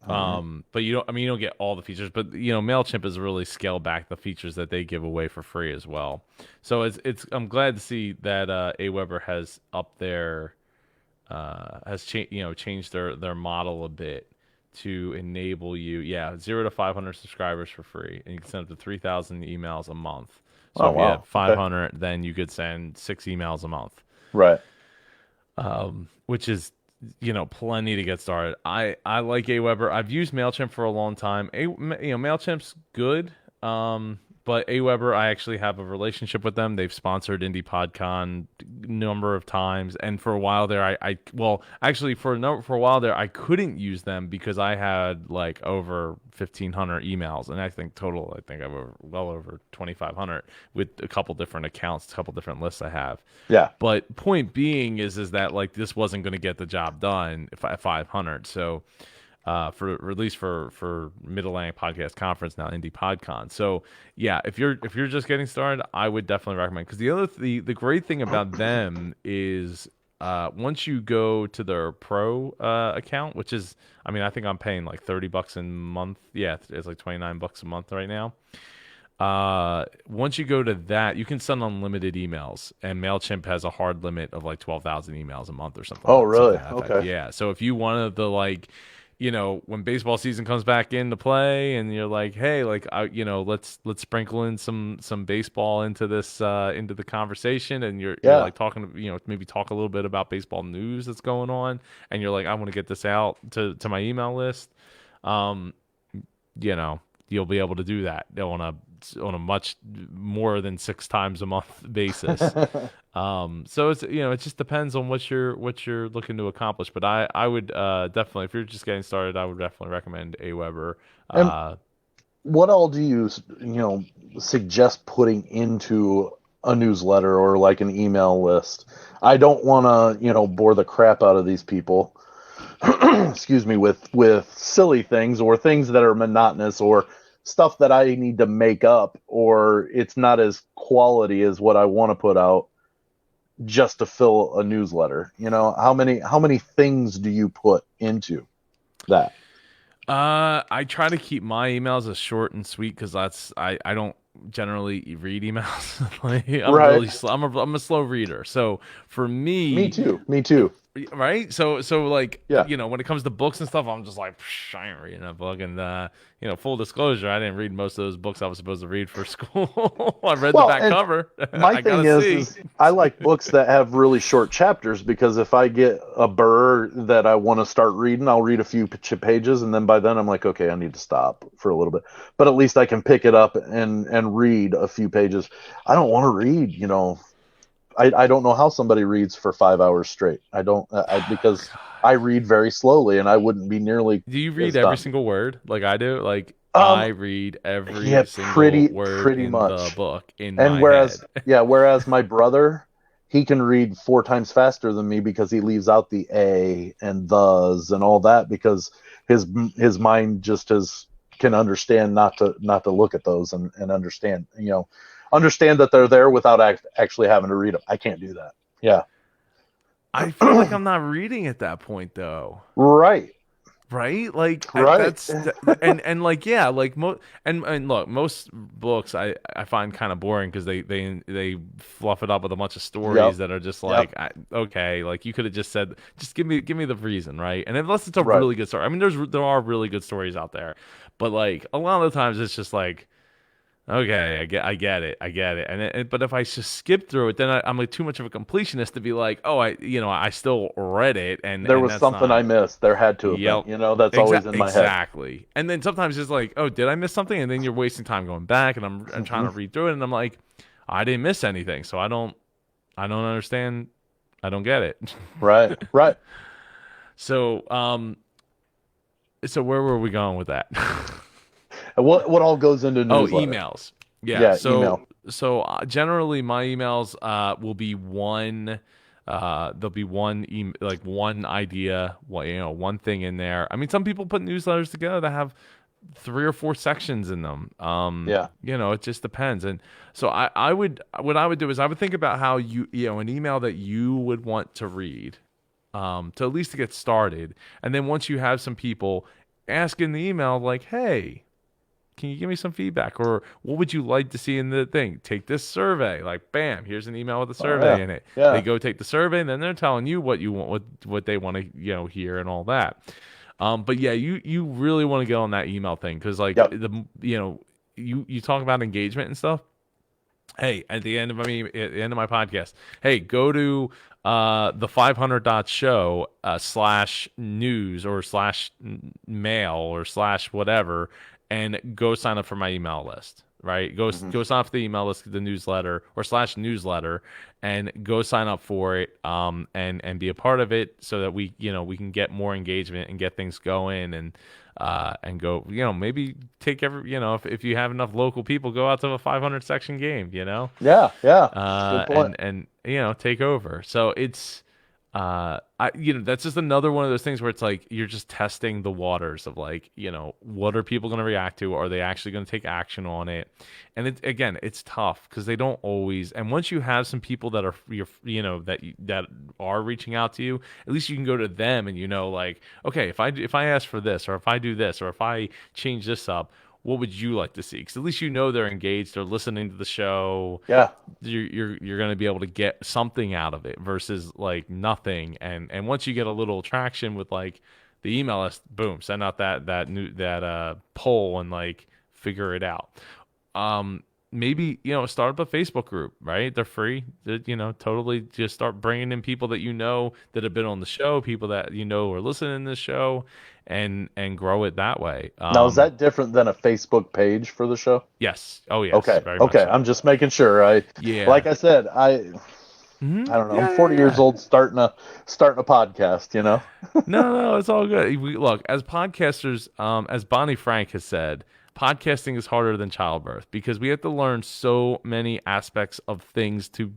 All But you don't. I mean, you don't get all the features, but Mailchimp has really scaled back the features that they give away for free as well. So it's. I'm glad to see that Aweber has up their has changed their model a bit to enable you, 0 to 500 subscribers for free, and you can send up to 3,000 emails a month. So Oh if you had wow. Okay. 500, then you could send 6 emails a month, Right. which is plenty to get started. I like Aweber. I've used Mailchimp for a long time. Mailchimp's good. But Aweber, I actually have a relationship with them. They've sponsored Indie PodCon number of times, and for a while there, actually for a while there, I couldn't use them because I had like over 1,500 emails, and I think I have well over 2,500 with a couple different accounts, a couple different lists I have. Yeah. But point being is that like this wasn't going to get the job done at 500. So for or at least for Mid Atlantic Podcast Conference, now Indie PodCon. So yeah, if you're just getting started, I would definitely recommend, because the great thing about them is once you go to their pro account, which is, I mean, I think I'm paying like $30 a month. Yeah, it's like $29 a month right now. Once you go to that, you can send unlimited emails, and Mailchimp has a hard limit of like 12,000 emails a month or something. Oh really? Something like that. Okay. Yeah. So if you wanted to like, when baseball season comes back into play, and you're like, hey, like, let's sprinkle in some baseball into this into the conversation, and you're Yeah. like talking, maybe talk a little bit about baseball news that's going on, and you're like, I want to get this out to my email list. Um, you'll be able to do that on a much more than 6 times a month basis. So it just depends on what you're looking to accomplish. But I would definitely, if you're just getting started, I would definitely recommend Aweber. And what all do you suggest putting into a newsletter or like an email list? I don't want to bore the crap out of these people. Excuse me, with silly things or things that are monotonous or stuff that I need to make up, or it's not as quality as what I want to put out just to fill a newsletter. How many things do you put into that? I try to keep my emails as short and sweet, because I don't generally read emails. Like, Right. I'm a slow reader. So for Me me, too. Me too. right? So like, Yeah. when it comes to books and stuff, I'm just like, I ain't reading a book. And full disclosure, I didn't read most of those books I was supposed to read for school. I read the Well, back and cover. my I thing gotta see. is I like books that have really short chapters, because if I get a burr that I want to start reading, I'll read a few pages, and then by then I'm like, okay, I need to stop for a little bit. But at least I can pick it up and read a few pages. I don't want to read, I don't know how somebody reads for 5 hours straight. I don't, because I read very slowly, and I wouldn't be nearly Do you read as every done. single word like I do? Like, Um, I read every yeah, single word pretty in the much. book in And my head. whereas my brother, he can read 4 times faster than me, because he leaves out the a and thes and all that, because his his mind just can understand not to look at those, and understand that they're there without actually having to read them. I can't do that. Yeah. I feel like I'm not reading at that point though. Right. Right? Like Right. and like, yeah, like and look, most books I find kind of boring, because they fluff it up with a bunch of stories Yep. that are just Yep. like, okay, like you could have just said, just give me the reason, right? And unless it's a Right. really good story. I mean, there are really good stories out there, but like a lot of the times it's just like, okay, I get it. But if I just skip through it, then I'm like too much of a completionist to be like, oh, I still read it, There and was that's something I not. missed. There had to have been. Yep. That's always in my head. Exactly. And then sometimes it's like, oh, did I miss something? And then you're wasting time going back, and I'm trying to Hmm. read through it, and I'm like, I didn't miss anything, so I don't understand. I don't get it. Right. Right. So so where were we going with that? What all goes into Oh, newsletter? emails. Yeah. Yeah, So email. generally my emails will be one. There'll be like one idea, one thing in there. I mean, some people put newsletters together that have three or four sections in them. Yeah. It just depends. And so I would, what I would do is I would think about how an email that you would want to read, to at least to get started. And then once you have some people ask in the email, like, hey, can you give me some feedback, or what would you like to see in the thing? Take this survey. Like, bam, here's an email with a Oh survey yeah. in it. They Yeah. go take the survey, and then they're telling you what you want, what they want to hear and all that. But yeah, you really want to get on that email thing, because like Yep. you talk about engagement and stuff. Hey, at the end of my podcast, hey, go to the 500 dot show slash news or slash mail or slash whatever, and go sign up for my email list. Right, Hmm. go sign up for the email list, the newsletter or slash newsletter, and go sign up for it, and be a part of it, so that we can get more engagement and get things going, and go, maybe take if you have enough local people, go out to a 500 section game, Yeah. Yeah. Good point. and take over. So it's that's just another one of those things where it's like you're just testing the waters of, like, what are people going to react to? Are they actually going to take action on it? And it's tough because they don't always. And once you have some people that are that are reaching out to you, at least you can go to them and like, okay, if I ask for this, or if I do this, or if I change this up, what would you like to see? Because at least they're engaged, they're listening to the show. Yeah. You're going to be able to get something out of it versus like nothing. And once you get a little traction with like the email list, boom, send out that poll and like figure it out. Maybe start up a Facebook group, right? They're free. Totally just start bringing in people that that have been on the show, people that are listening to the show, and grow it that way. Now, is that different than a Facebook page for the show? Yes. Oh yes, Okay. very much Okay. so. I'm just making sure. Yeah. Like I said, I don't know. I'm Yeah, 40 yeah, years yeah. old, starting a podcast. No, it's all good. Look, as podcasters, as Bonnie Frank has said, podcasting is harder than childbirth because we have to learn so many aspects of things to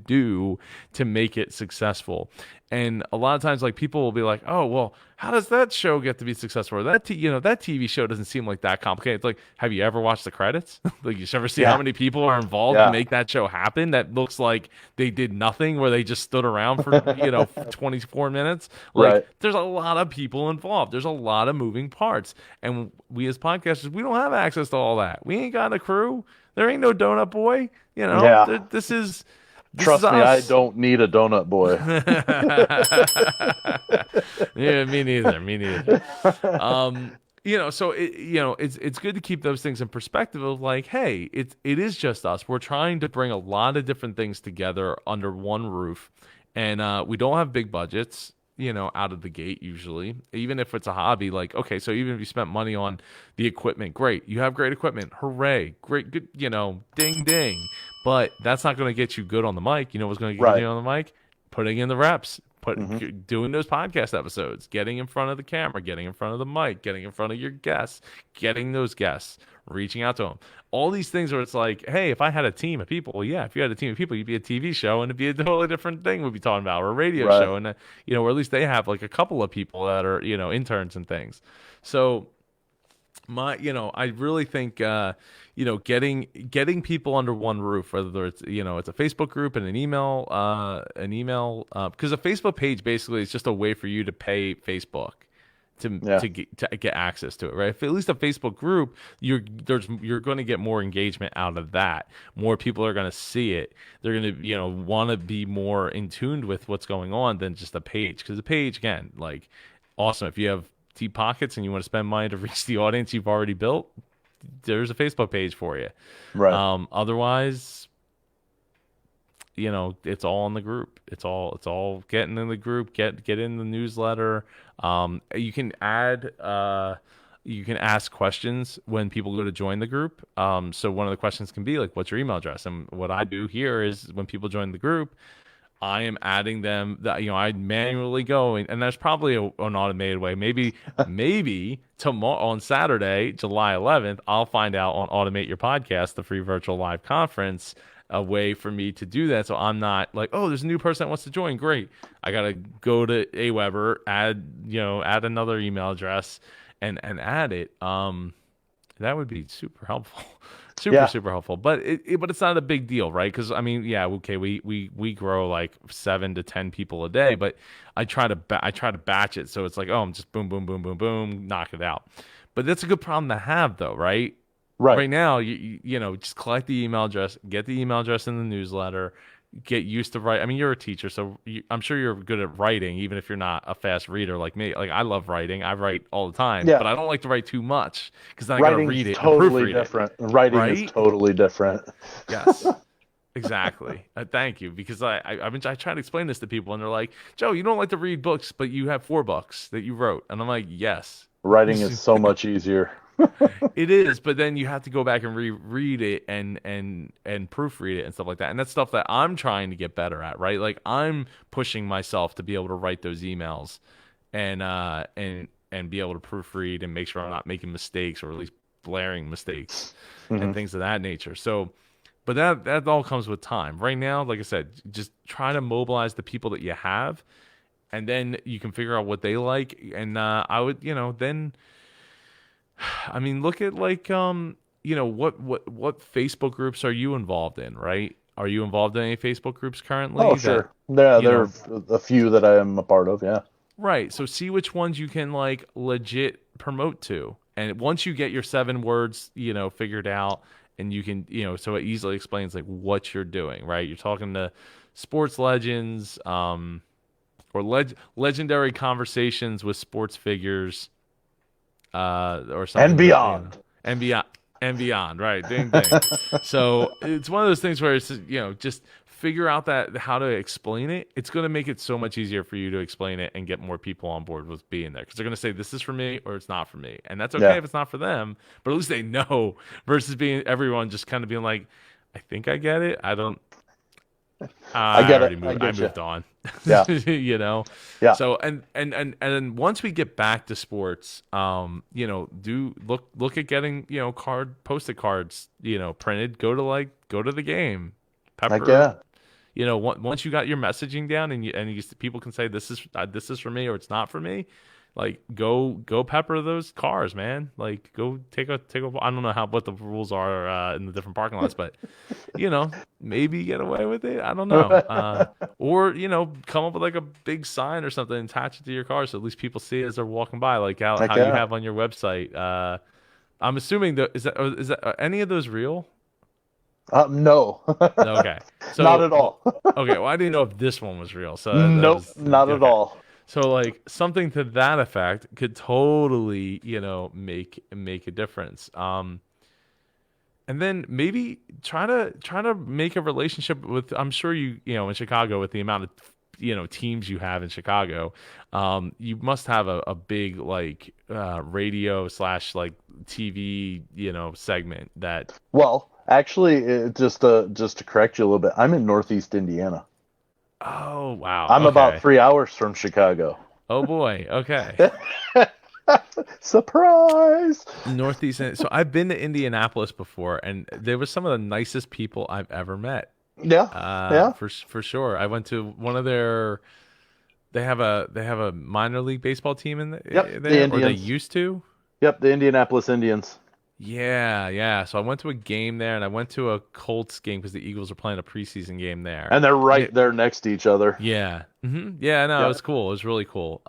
do to make it successful. And a lot of times, like, people will be like, "Oh, well, how does that show get to be successful? Or that TV show doesn't seem like that complicated." It's like, have you ever watched the credits? Like, you ever see how Yeah. many people are involved to Yeah. make that show happen? That looks like they did nothing, where they just stood around for 24 minutes. Like, Right. there's a lot of people involved. There's a lot of moving parts, and we as podcasters, we don't have access to all that. We ain't got a crew. There ain't no donut boy. Yeah. This is Trust me, I us. don't need a donut boy. Yeah, me neither. Me neither. So it's good to keep those things in perspective of like, hey, it is just us. We're trying to bring a lot of different things together under one roof, and we don't have big budgets. Out of the gate, usually, even if it's a hobby, like, okay, so even if you spent money on the equipment, great, you have great equipment, hooray, great, good, ding, ding. But that's not going to get you good on the mic. What's going to get Right. you on the mic? Putting in the reps, Hmm. doing those podcast episodes, getting in front of the camera, getting in front of the mic, getting in front of your guests, getting those guests, reaching out to them. All these things where it's like, hey, if I had a team of people, well, yeah, if you had a team of people, you'd be a TV show, and it'd be a totally different thing we'd be talking about, or a radio Right. show, and or at least they have like a couple of people that are interns and things. So I really think getting people under one roof, whether it's a Facebook group and an email, because a Facebook page basically is just a way for you to pay Facebook Yeah. to get access to it, right? If at least a Facebook group, you're going to get more engagement out of that. More people are going to see it. They're going to want to be more in tuned with what's going on than just a page, because the page, again, like, awesome. If you have deep pockets and you want to spend money to reach the audience you've already built, there's a Facebook page for you. Right. Otherwise, it's all in the group. It's all getting in the group, get in the newsletter. You can ask questions when people go to join the group. So one of the questions can be like, what's your email address? And what I do here is when people join the group, I am adding them that I manually go and there's probably an automated way. Maybe tomorrow on Saturday, July 11th, I'll find out on Automate Your Podcast, the free virtual live conference, a way for me to do that. So I'm not like, oh, there's a new person that wants to join. Great. I gotta go to Aweber, add another email address and add it. That would be super helpful. Yeah, Super helpful. But but it's not a big deal, right? Because I mean, yeah, okay, we grow like 7 to 10 people a day, but I try to batch it so it's like, oh, I'm just boom, boom, boom, boom, boom, knock it out. But that's a good problem to have, though, right? right. Right now, you know, just collect the email address, get the email address in the newsletter, get used to write. I mean, you're a teacher, so I'm sure you're good at writing, even if you're not a fast reader like me. Like I love writing, I write all the time, but Yeah, I don't like to write too much because then I got to read writing's it and totally proofread it, different. Writing is right? totally different. Yes. Exactly. Thank you, because I try to explain this to people, and they're like, "Joe, you don't like to read books, but you have 4 books that you wrote," and I'm like, "Yes." Writing is so much easier. It is, but then you have to go back and reread it and proofread it and stuff like that. And that's stuff that I'm trying to get better at, right? Like I'm pushing myself to be able to write those emails and be able to proofread and make sure I'm not making mistakes, or at least blaring mistakes and Hmm. things of that nature. So, but that all comes with time. Right now, like I said, just try to mobilize the people that you have, and then you can figure out what they like. And I would, you know, then I mean, look at like you know, what Facebook groups are you involved in, right? Are you involved in any Facebook groups Oh, currently that, sure. Yeah, you there know, are a few that I am a part of. Yeah. right. So see which ones you can like legit promote to. And once you get your 7 words, you know, figured out, and you can, you know, so it easily explains like what you're doing, right? You're talking to sports legends, or legendary conversations with sports figures, or And something that, you know, beyond. and beyond, right? Ding ding. So it's one of those things where it's, you know, just figure out that how to explain it. It's going to make it so much easier for you to explain it and get more people on board with being there, because they're going to say this is for me or it's not for me, and that's okay Yeah. if it's not for them, but at least they know. Versus being everyone just kind of being like, I think I get it. I don't. I I get already it. I moved. I get you. moved on. Yeah. You know. Yeah. So and then once we get back to sports, you know, do look at getting, you know, posted cards, you know, printed. Go to the game, Heck pepper. yeah. You know, once you got your messaging down, and people can say this is for me or it's not for me. Like go pepper those cars, man. Like go take a. I don't know what the rules are in the different parking lots, but you know, maybe get away with it. I don't know. Or, you know, come up with like a big sign or something, and attach it to your car so at least people see it as they're walking by, like Heck how you yeah. have on your website. I'm assuming that is that are any of those real? No. No, okay. Not So, at all. okay, well, I didn't know if this one was real. So that Nope. was Not at okay. all. So like something to that effect could totally, you know, make a difference. And then maybe try to make a relationship with. I'm sure you know, in Chicago, with the amount of, you know, teams you have in Chicago, you must have a big like radio slash like TV, you know, segment that. Well, actually, just to correct you a little bit, I'm in Northeast Indiana. Oh wow, I'm about okay. 3 hours from Chicago. Oh boy, okay. Surprise! Northeast. So I've been to Indianapolis before, and there was some of the nicest people I've ever met. Yeah, yeah. For sure. I went to one of their. They have a minor league baseball team Yep, the there, or they Indians. used to. Yep, the Indianapolis Indians. Yeah, yeah. So I went to a game there, and I went to a Colts game because the Eagles were playing a preseason game there. And they're And right there next to each other. yeah, yeah. No, it Yeah. was cool. It was really cool.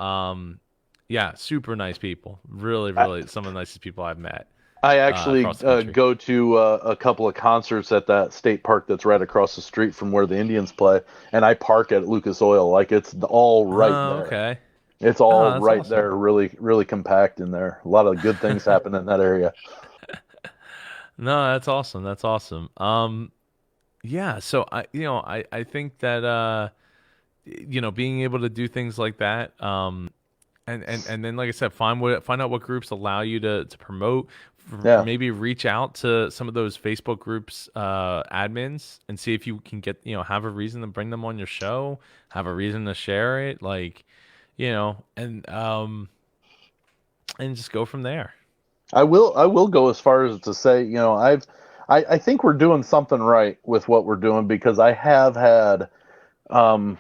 Yeah, super nice people. Really, I, really some of the nicest people I've met I actually across the country. go to a couple of concerts at that state park that's right across the street from where the Indians play, and I park at Lucas Oil. Like it's all right Oh, there. okay. It's all Oh, that's right awesome. there, really, really compact in there. A lot of good things happen in that area. No, that's awesome. That's awesome. Yeah. So I think that you know, being able to do things like that, and then like I said, find out what groups allow you to promote. Yeah. Maybe reach out to some of those Facebook groups admins and see if you can get, you know, have a reason to bring them on your show, have a reason to share it, like, you know, and just go from there. I will go as far as to say, I think we're doing something right with what we're doing because I have had um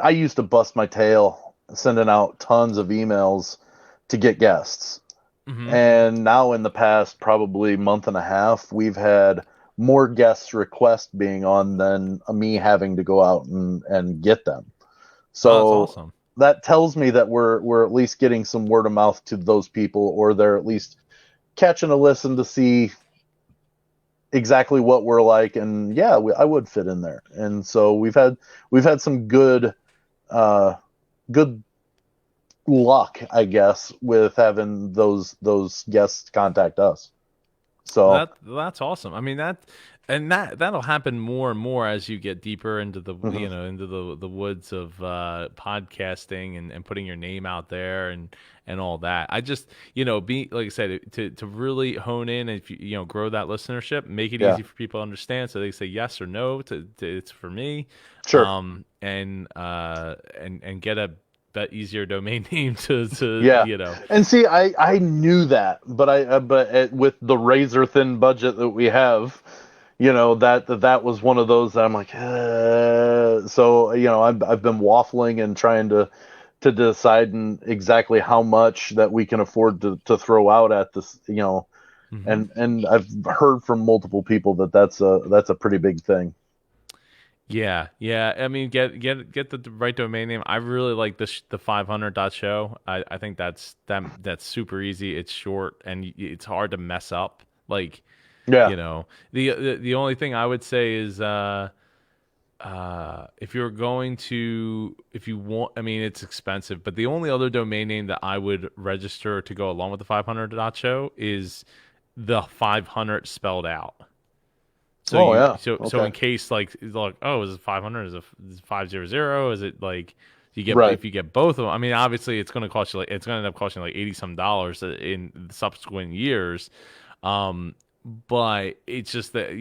I used to bust my tail sending out tons of emails to get guests. Mm-hmm. And now in the past probably month and a half, we've had more guests request being on than me having to go out and get them. Oh, that's So awesome. that tells me that we're at least getting some word of mouth to those people, or they're at least catching a listen to see exactly what we're like. And yeah, I would fit in there. And so we've had some uh, good luck, I guess, with having those guests contact us. So That's awesome. I mean that'll happen more and more as you get deeper into the mhm. into the woods of podcasting and putting your name out there and all that. I just be like I said to really hone in and if grow that listenership, make it Yeah, easy for people to understand so they say yes or no to it's for me, sure. and get a that easier domain name to Yeah, and see, I knew that, but with the razor thin budget that we have, that was one of those that I'm like, so I've been waffling and trying to decide exactly how much that we can afford to throw out at this, Mhm. and I've heard from multiple people that that's a pretty big thing. Yeah, yeah. I mean, get the right domain name. I really like the 500 dot show. I think that's super easy. It's short and it's hard to mess up. Like, Yeah. the only thing I would say is if you're going to if you want, I mean, it's expensive, but the only other domain name that I would register to go along with the 500 dot show is the 500 spelled out. So Oh yeah. so Okay. in case like oh, is it 500, is it 500, is it like Right. if you get both of them, I mean obviously it's going to cost you like it's going to end up costing like 80 some dollars in subsequent years, um but it's just that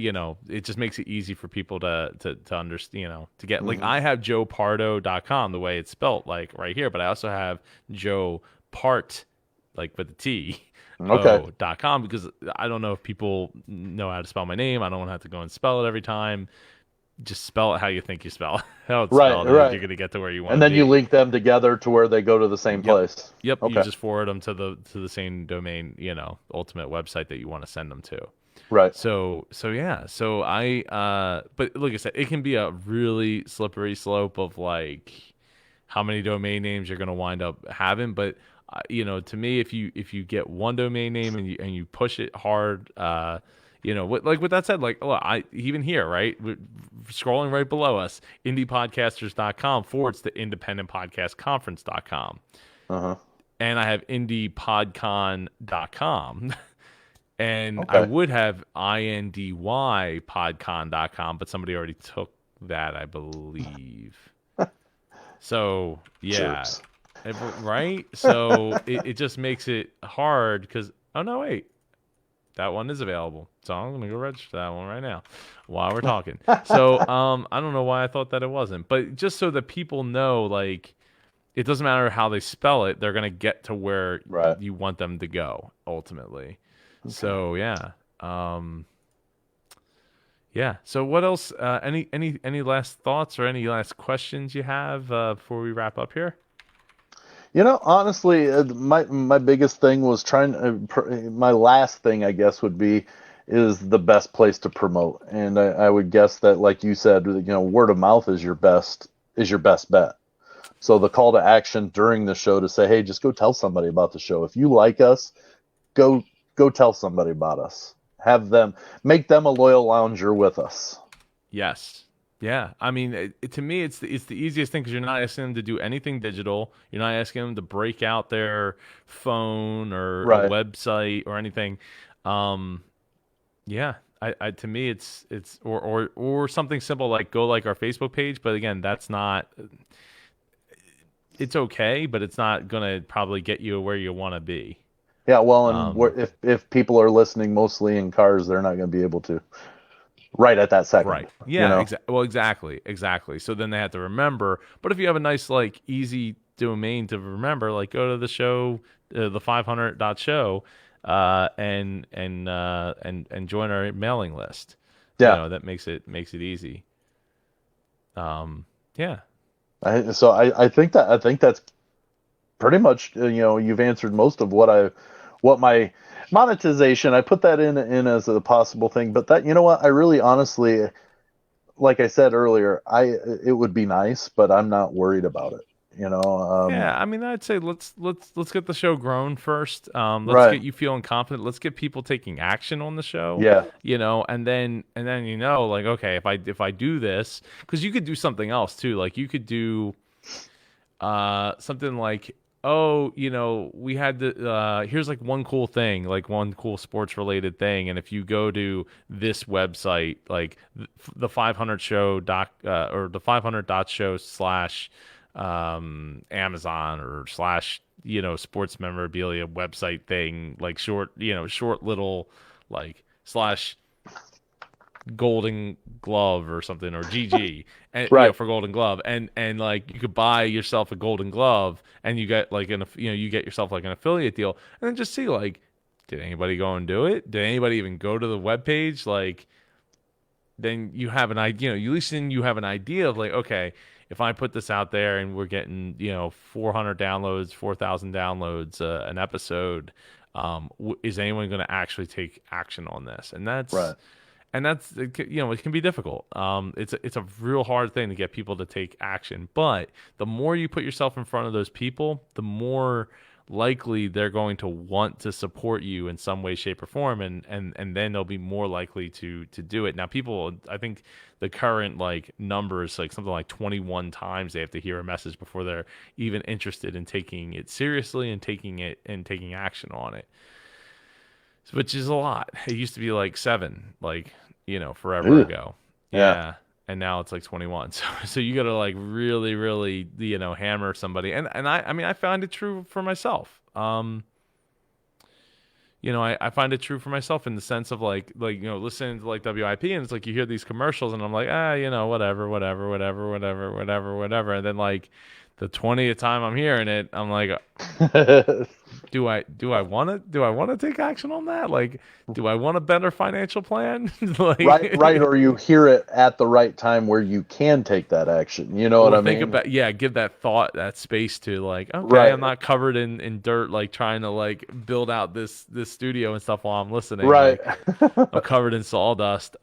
it just makes it easy for people to understand, to get, like, Hmm. I have joepardo.com the way it's spelt like right here, but I also have Joe Part, like with the T, Okay. com, because I don't know if people know how to spell my name. I don't want to have to go and spell it every time. Just spell it how you think you spell it, how it's Right. spelled, and Right. you're going to get to where you want And to then you be. link them together to where they go to the same Yep. place. Yep. You Okay. just forward them to the same domain, ultimate website that you want to send them to. Right. So yeah. So but like I said, it can be a really slippery slope of like how many domain names you're going to wind up having, but to me, if you get one domain name and you push it hard, with that said, like, look, I even here, right, scrolling right below us, indiepodcasters.com forwards to independentpodcastconference.com, Uh-huh. and I have indiepodcon.com. And I Okay. would have indypodcon.com, but somebody already took that, I believe. So yeah, Jerks. right. So it just makes it hard because, oh no, wait, that one is available. So I'm gonna go register that one right now while we're talking. So I don't know why I thought that it wasn't, but just so that people know, like, it doesn't matter how they spell it, they're gonna get to where Right. you want them to go ultimately. Okay. So yeah. Um, yeah. So what else? Any last thoughts or any last questions you have before we wrap up here? Honestly, my biggest thing was trying. My last thing, I guess, would be is the best place to promote, and I would guess that, like you said, word of mouth is your best bet. So the call to action during the show to say, hey, just go tell somebody about the show. If you like us, go go tell somebody about us. Have them make them a loyal lounger with us. Yes. Yeah. I mean, to me, it's the easiest thing because you're not asking them to do anything digital. You're not asking them to break out their phone or a Right. website or anything. Um, yeah. To me, it's or something simple like go like our Facebook page. But again, that's not. It's okay, but it's not gonna probably get you where you want to be. Yeah. Well, and Um, if people are listening mostly in cars, they're not going to be able to right at that second. Right. You Yeah. know. Well, exactly. Exactly. So then they have to remember. But if you have a nice, like, easy domain to remember, like, go to the show, the 500 dot show, and join our mailing list. Yeah. That makes it easy. Yeah. So I think that's pretty much you've answered most of what my monetization, I put that in as a possible thing, but that, you know what, I really honestly, like I said earlier, it would be nice, but I'm not worried about it. You know, Yeah, I mean, I'd say let's get the show grown first. Let's right? get you feeling confident. Let's get people taking action on the show. Yeah, And then like, okay, if I do this, because you could do something else too. Like you could do something like, oh, we had the here's like one cool thing, like one cool sports related thing, and if you go to this website, like the 500 show or the 500 dot show slash Amazon or slash sports memorabilia website thing, like short little like slash Golden Glove or something, or GG, and right. for Golden Glove, and like you could buy yourself a Golden Glove, and you get like you get yourself like an affiliate deal, and then just see like, did anybody go and do it? Did anybody even go to the webpage? Like, then you have an idea. You at least then you have an idea of like, okay, if I put this out there and we're getting 400 downloads, 4,000 downloads an episode, is anyone going to actually take action on this? Right. And that's it can be difficult. It's a real hard thing to get people to take action. But the more you put yourself in front of those people, the more likely they're going to want to support you in some way, shape, or form, and then they'll be more likely to do it. Now, people, I think the current like number is like something like 21 times they have to hear a message before they're even interested in taking it seriously and taking action on it, which is a lot. It used to be like 7, like forever Ugh. ago. Yeah. Yeah. And now it's like 21. So you got to like really, really, hammer somebody. And I mean, I found it true for myself. I find it true for myself in the sense of like, listening to like WIP, and it's like you hear these commercials and I'm like, whatever, whatever, whatever, whatever, whatever, whatever. And then like the 20th time I'm hearing it, I'm like, do I want to take action on that? Like, do I want a better financial plan? Right, Like, right, or you hear it at the right time where you can take that action. You know what or I think mean? about, give that thought, that space to like, okay, I'm Right, not covered in dirt, like trying to like build out this studio and stuff while I'm listening. right. Like, I'm covered in sawdust.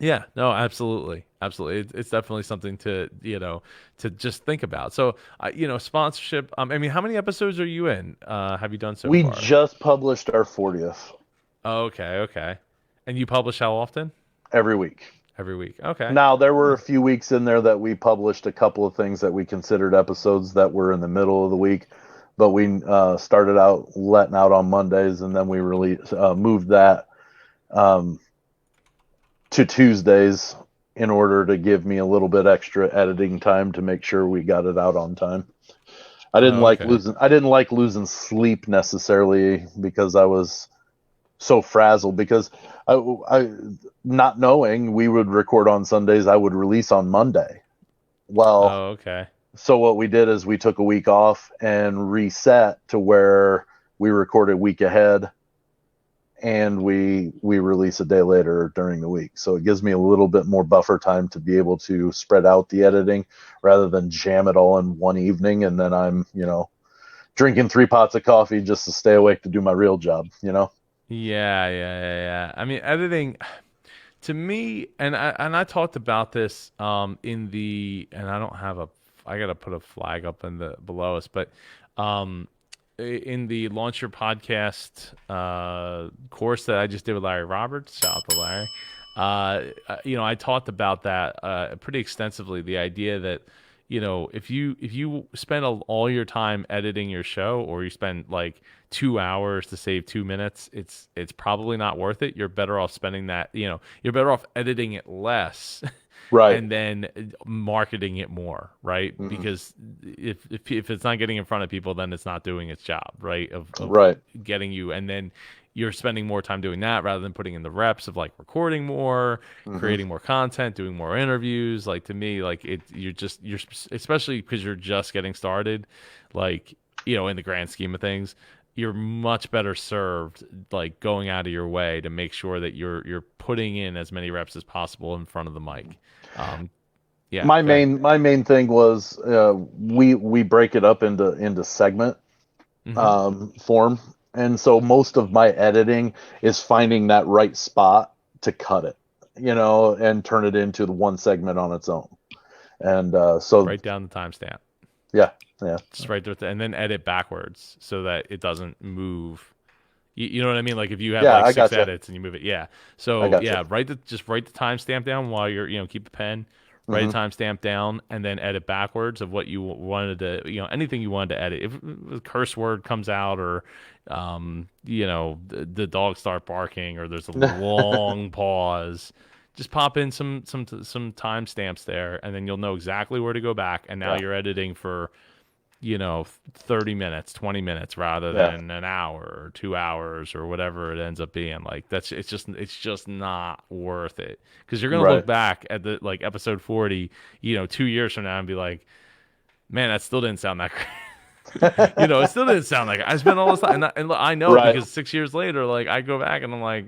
Yeah, no, absolutely, absolutely. It's definitely something to just think about. So, sponsorship. I mean, how many episodes are you in? Have you done so We far? just published our 40th Oh, okay, okay. And you publish how often? every week. Every week. Okay. Now, there were a few weeks in there that we published a couple of things that we considered episodes that were in the middle of the week, but we started out letting out on Mondays, and then we really moved that um, to Tuesdays in order to give me a little bit extra editing time to make sure we got it out on time. I didn't Oh, like okay. losing I didn't like losing sleep necessarily because I was so frazzled because I not knowing we would record on Sundays, I would release on Monday. Well, Oh, okay. so what we did is we took a week off and reset to where we recorded a week ahead, and we release a day later during the week. So it gives me a little bit more buffer time to be able to spread out the editing rather than jam it all in one evening, and then I'm, drinking 3 pots of coffee just to stay awake to do my real job. Yeah, yeah, yeah, yeah. I mean, editing to me, and I talked about this and I don't have I gotta put a flag up in the below us, but um in the Launch Your Podcast course that I just did with Larry Roberts, shout out to Larry. I talked about that pretty extensively. The idea that if you spend all your time editing your show, or you spend like 2 hours to save 2 minutes, it's probably not worth it. You're better off spending that. You're better off editing it less Right. and then marketing it more, right? Mhm. Because if it's not getting in front of people, then it's not doing its job, right? Of Right. getting you, and then you're spending more time doing that rather than putting in the reps of like recording more, Mhm. creating more content, doing more interviews. Like, to me, like you're especially because you're just getting started, like, in the grand scheme of things, you're much better served like going out of your way to make sure that you're putting in as many reps as possible in front of the mic. Um, yeah, My go ahead. main thing was we break it up into segment Hmm. form, And so most of my editing is finding that right spot to cut it, and turn it into the one segment on its own. And so, Write down the timestamp. yeah, yeah, Just write there, and then edit backwards so that it doesn't move. You know what I mean? Like if you have yeah, like I 6 gotcha. edits and you move it, yeah. I So gotcha. yeah, just write the timestamp down while you're, keep the pen. Write a Hmm. timestamp down and then edit backwards of what you wanted to, anything you wanted to edit. If a curse word comes out or, the dogs start barking or there's a long pause, just pop in some timestamps there, and then you'll know exactly where to go back. And now Yeah, you're editing for 30 minutes, 20 minutes rather yeah, than an hour or 2 hours or whatever it ends up being. Like it's just not worth it. Because you're going to look right. back at the like episode 40, 2 years from now and be like, man, that still didn't sound that great. It still didn't sound like it. I spent all this time, and I know Right. because 6 years later, like I go back and I'm like,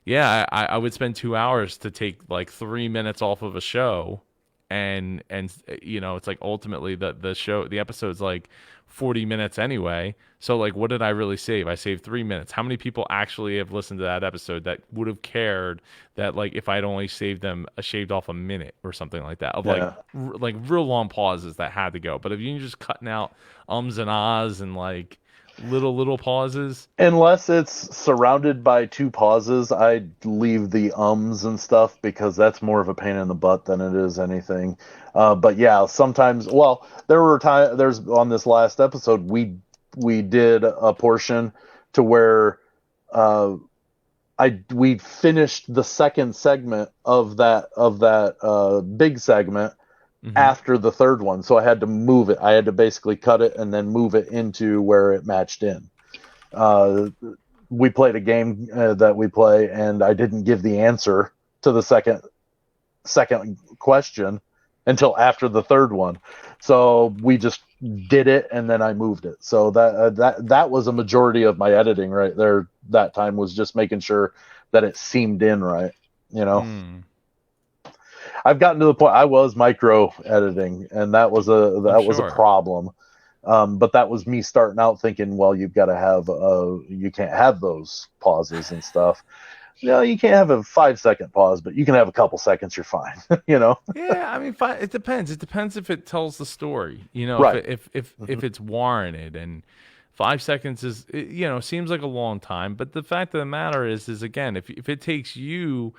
yeah, I would spend 2 hours to take like 3 minutes off of a show, and it's like ultimately the episode's like 40 minutes anyway. So like, what did I really save? I saved 3 minutes. How many people actually have listened to that episode that would have cared that like if I'd only shaved off a minute or something like that of like Yeah. like real long pauses that had to go. But if you're just cutting out ums and ahs and like little pauses. Unless it's surrounded by two pauses, I'd leave the ums and stuff because that's more of a pain in the butt than it is anything. But yeah, sometimes. Well, there's on this last episode we did a portion to where uh, we finished the second segment of that big segment Hmm. after the third one, so I had to move it. I had to basically cut it and then move it into where it matched in. Uh, we played a game that we play, and I didn't give the answer to the second question until after the third one. So we just did it, and then I moved it. So that was a majority of my editing right there. That time was just making sure that it seamed in right. You know, Mm, I've gotten to the point I was micro editing, and I'm that was a sure. problem. But that was me starting out thinking, well, you've got to have you can't have those pauses and stuff. No, you can't have a 5 second pause, but you can have a couple seconds. You're fine. You know, Yeah, I mean, it depends. It depends if it tells the story. If right? it, if Hmm. it's warranted, and 5 seconds seems like a long time. But the fact of the matter is again, if it takes you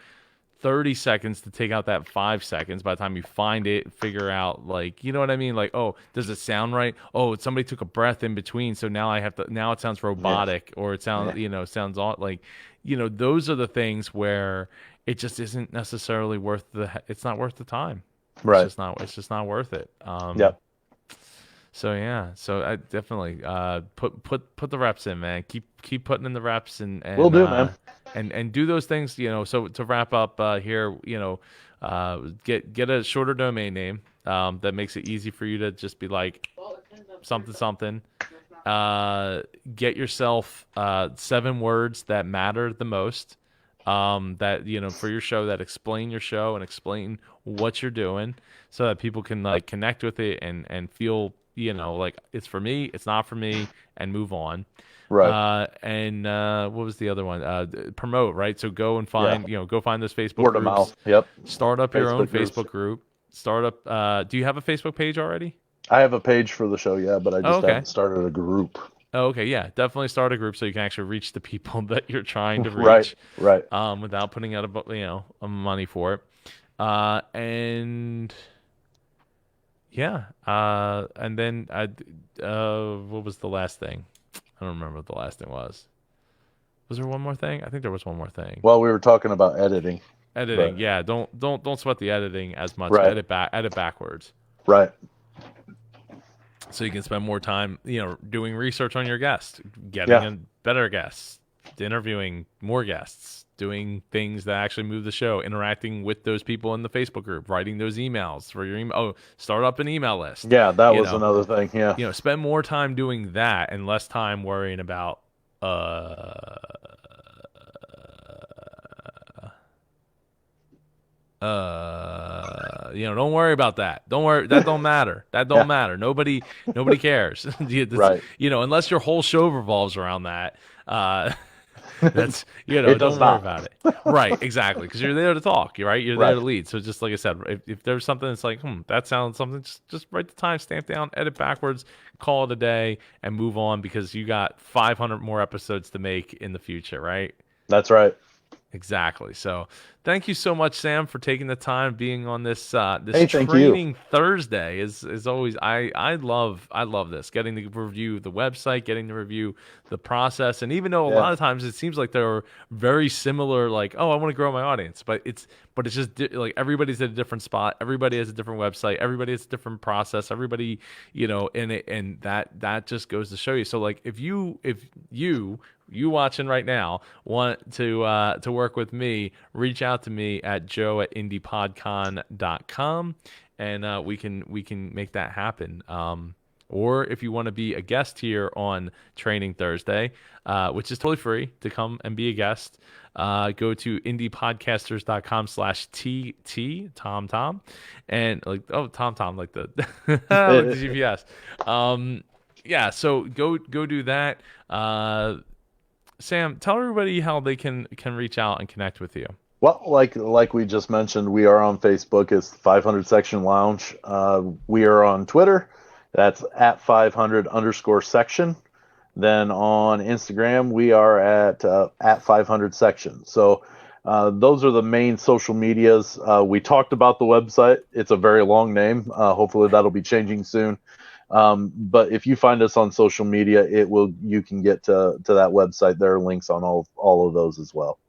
30 seconds to take out that 5 seconds by the time you find it, figure out like, you know what I mean? Like, oh, does it sound right? Oh, somebody took a breath in between, so now it sounds Yeah, robotic, or it sounds, yeah, sounds odd. Like, those are the things where it just isn't necessarily it's not worth the time. right. It's just not worth it. Yeah, So yeah, so I definitely put the reps in, man. Keep putting in the reps and will do, man. and do those things. So to wrap up here, get a shorter domain name that makes it easy for you to just be like something something. Get yourself 7 words that matter the most. That for your show, that explain your show and explain what you're doing, so that people can like connect with it and feel like it's for me, it's not for me, and move on. Right. And what was the other one? Promote, right? So go and Yeah. go find those Facebook Word of mouth. groups, Yep. start up your own Facebook groups. Facebook group, start up. Do you have a Facebook page already? I have a page for the show, yeah, but I Oh, just okay. haven't started a group. Oh, okay, yeah, definitely start a group so you can actually reach the people that you're trying to Right. reach, Right. without putting out a money for it. And yeah, and then what was the last thing? I don't remember what the last thing was. Was there one more thing? I think there was one more thing. Well, we were talking about editing, Editing, but yeah. Don't sweat the editing as much. right. Edit backwards, Right. so you can spend more time, doing research on your guest, getting Yeah. a better guests, interviewing more guests, doing things that actually move the show, interacting with those people in the Facebook group, writing those emails for your email. Oh, start up an email list. Yeah, that You was know, another thing. Yeah. spend more time doing that and less time worrying about uh don't worry about that. Don't worry. That don't matter. That don't Yeah. matter. Nobody cares. Right. Unless your whole show revolves around that. That's It does don't worry not. about it. Right, exactly, because you're there to talk. You're right. You're there to Right. lead. So just like I said, if there's something that's like, that sounds something, just write the timestamp down, edit backwards, call it a day, and move on because you got 500 more episodes to make in the future. Right. That's right. Exactly. So, thank you so much, Sam, for taking the time being on this this Hey, thank you. training Thursday. Is always I love this, getting to review the website, getting to review the process, and even though a Yeah. lot of times it seems like they're very similar, like I want to grow my audience, but it's just like everybody's at a different spot, everybody has a different website, everybody has a different process, everybody and that just goes to show you. So like if you you watching right now want to work with me, reach out to me at joe@indiepodcon.com and we can make that happen. Or if you want to be a guest here on Training Thursday, which is totally free to come and be a guest, go to indiepodcasters.com/TT, Tom, and like, Tom, like the, like the GPS. Yeah, so go do that. Sam, tell everybody how they can reach out and connect with you. Well, like we just mentioned, we are on Facebook. It's 500 Section Lounge. We are on Twitter. That's at 500_section. Then on Instagram, we are at 500 section. So those are the main social medias. We talked about the website. It's a very long name. Hopefully that'll be changing soon. But if you find us on social media, you can get to that website. There are links on all of those as well.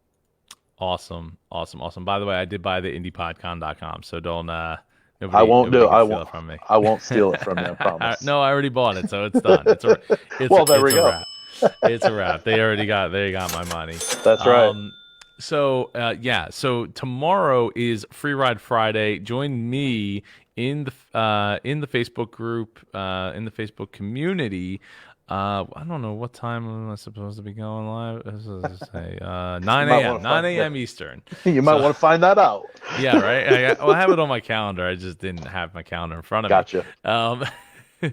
Awesome. By the way, I did buy the indiepodcon.com, so don't nobody, I won't do it. can steal it from me. I won't steal it from you. I promise. No, I already bought it, so it's done. It's a Well, there we a go. wrap. It's a wrap. They got my money. That's right. So so tomorrow is Free Ride Friday. Join me in the Facebook group, in the Facebook community. I don't know what time am I supposed to be going live. This is 9 a.m. 9 a.m. Eastern. You might want to find that out. Yeah, right. I have it on my calendar. I just didn't have my calendar in front of Gotcha. me.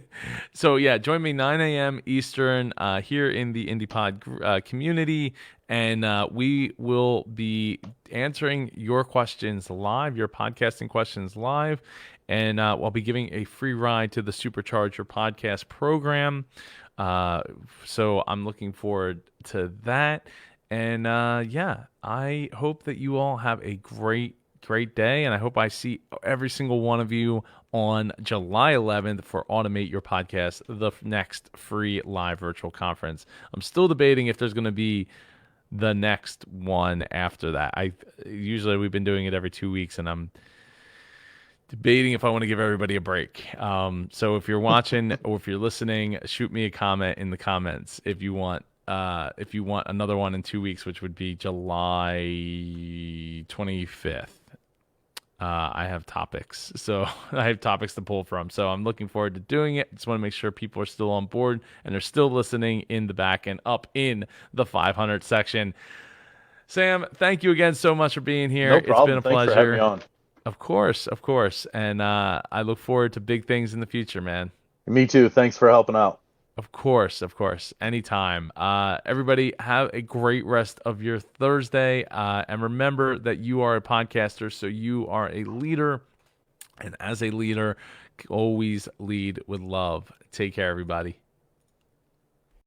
So yeah, join me 9 a.m. Eastern here in the IndiePod community, and we will be answering your questions live, your podcasting questions live, and I'll be giving a free ride to the Supercharge Your Podcast program. So I'm looking forward to that, and I hope that you all have a great day, and I hope I see every single one of you on July 11th for Automate Your Podcast, the next free live virtual conference. I'm still debating if there's going to be the next one after that. Usually we've been doing it every 2 weeks, and I'm debating if I want to give everybody a break. So if you're watching or if you're listening, shoot me a comment in the comments if you want another one in 2 weeks, which would be July 25th. I have topics. So I have topics to pull from. So I'm looking forward to doing it. Just want to make sure people are still on board and they're still listening in the back and up in the 500 section. Sam, thank you again so much for being here. No problem. It's been a Thanks pleasure. for having me on. Of course. And I look forward to big things in the future, man. Me too. Thanks for helping out. Of course. Anytime. Everybody have a great rest of your Thursday. And remember that you are a podcaster, so you are a leader. And as a leader, always lead with love. Take care, everybody.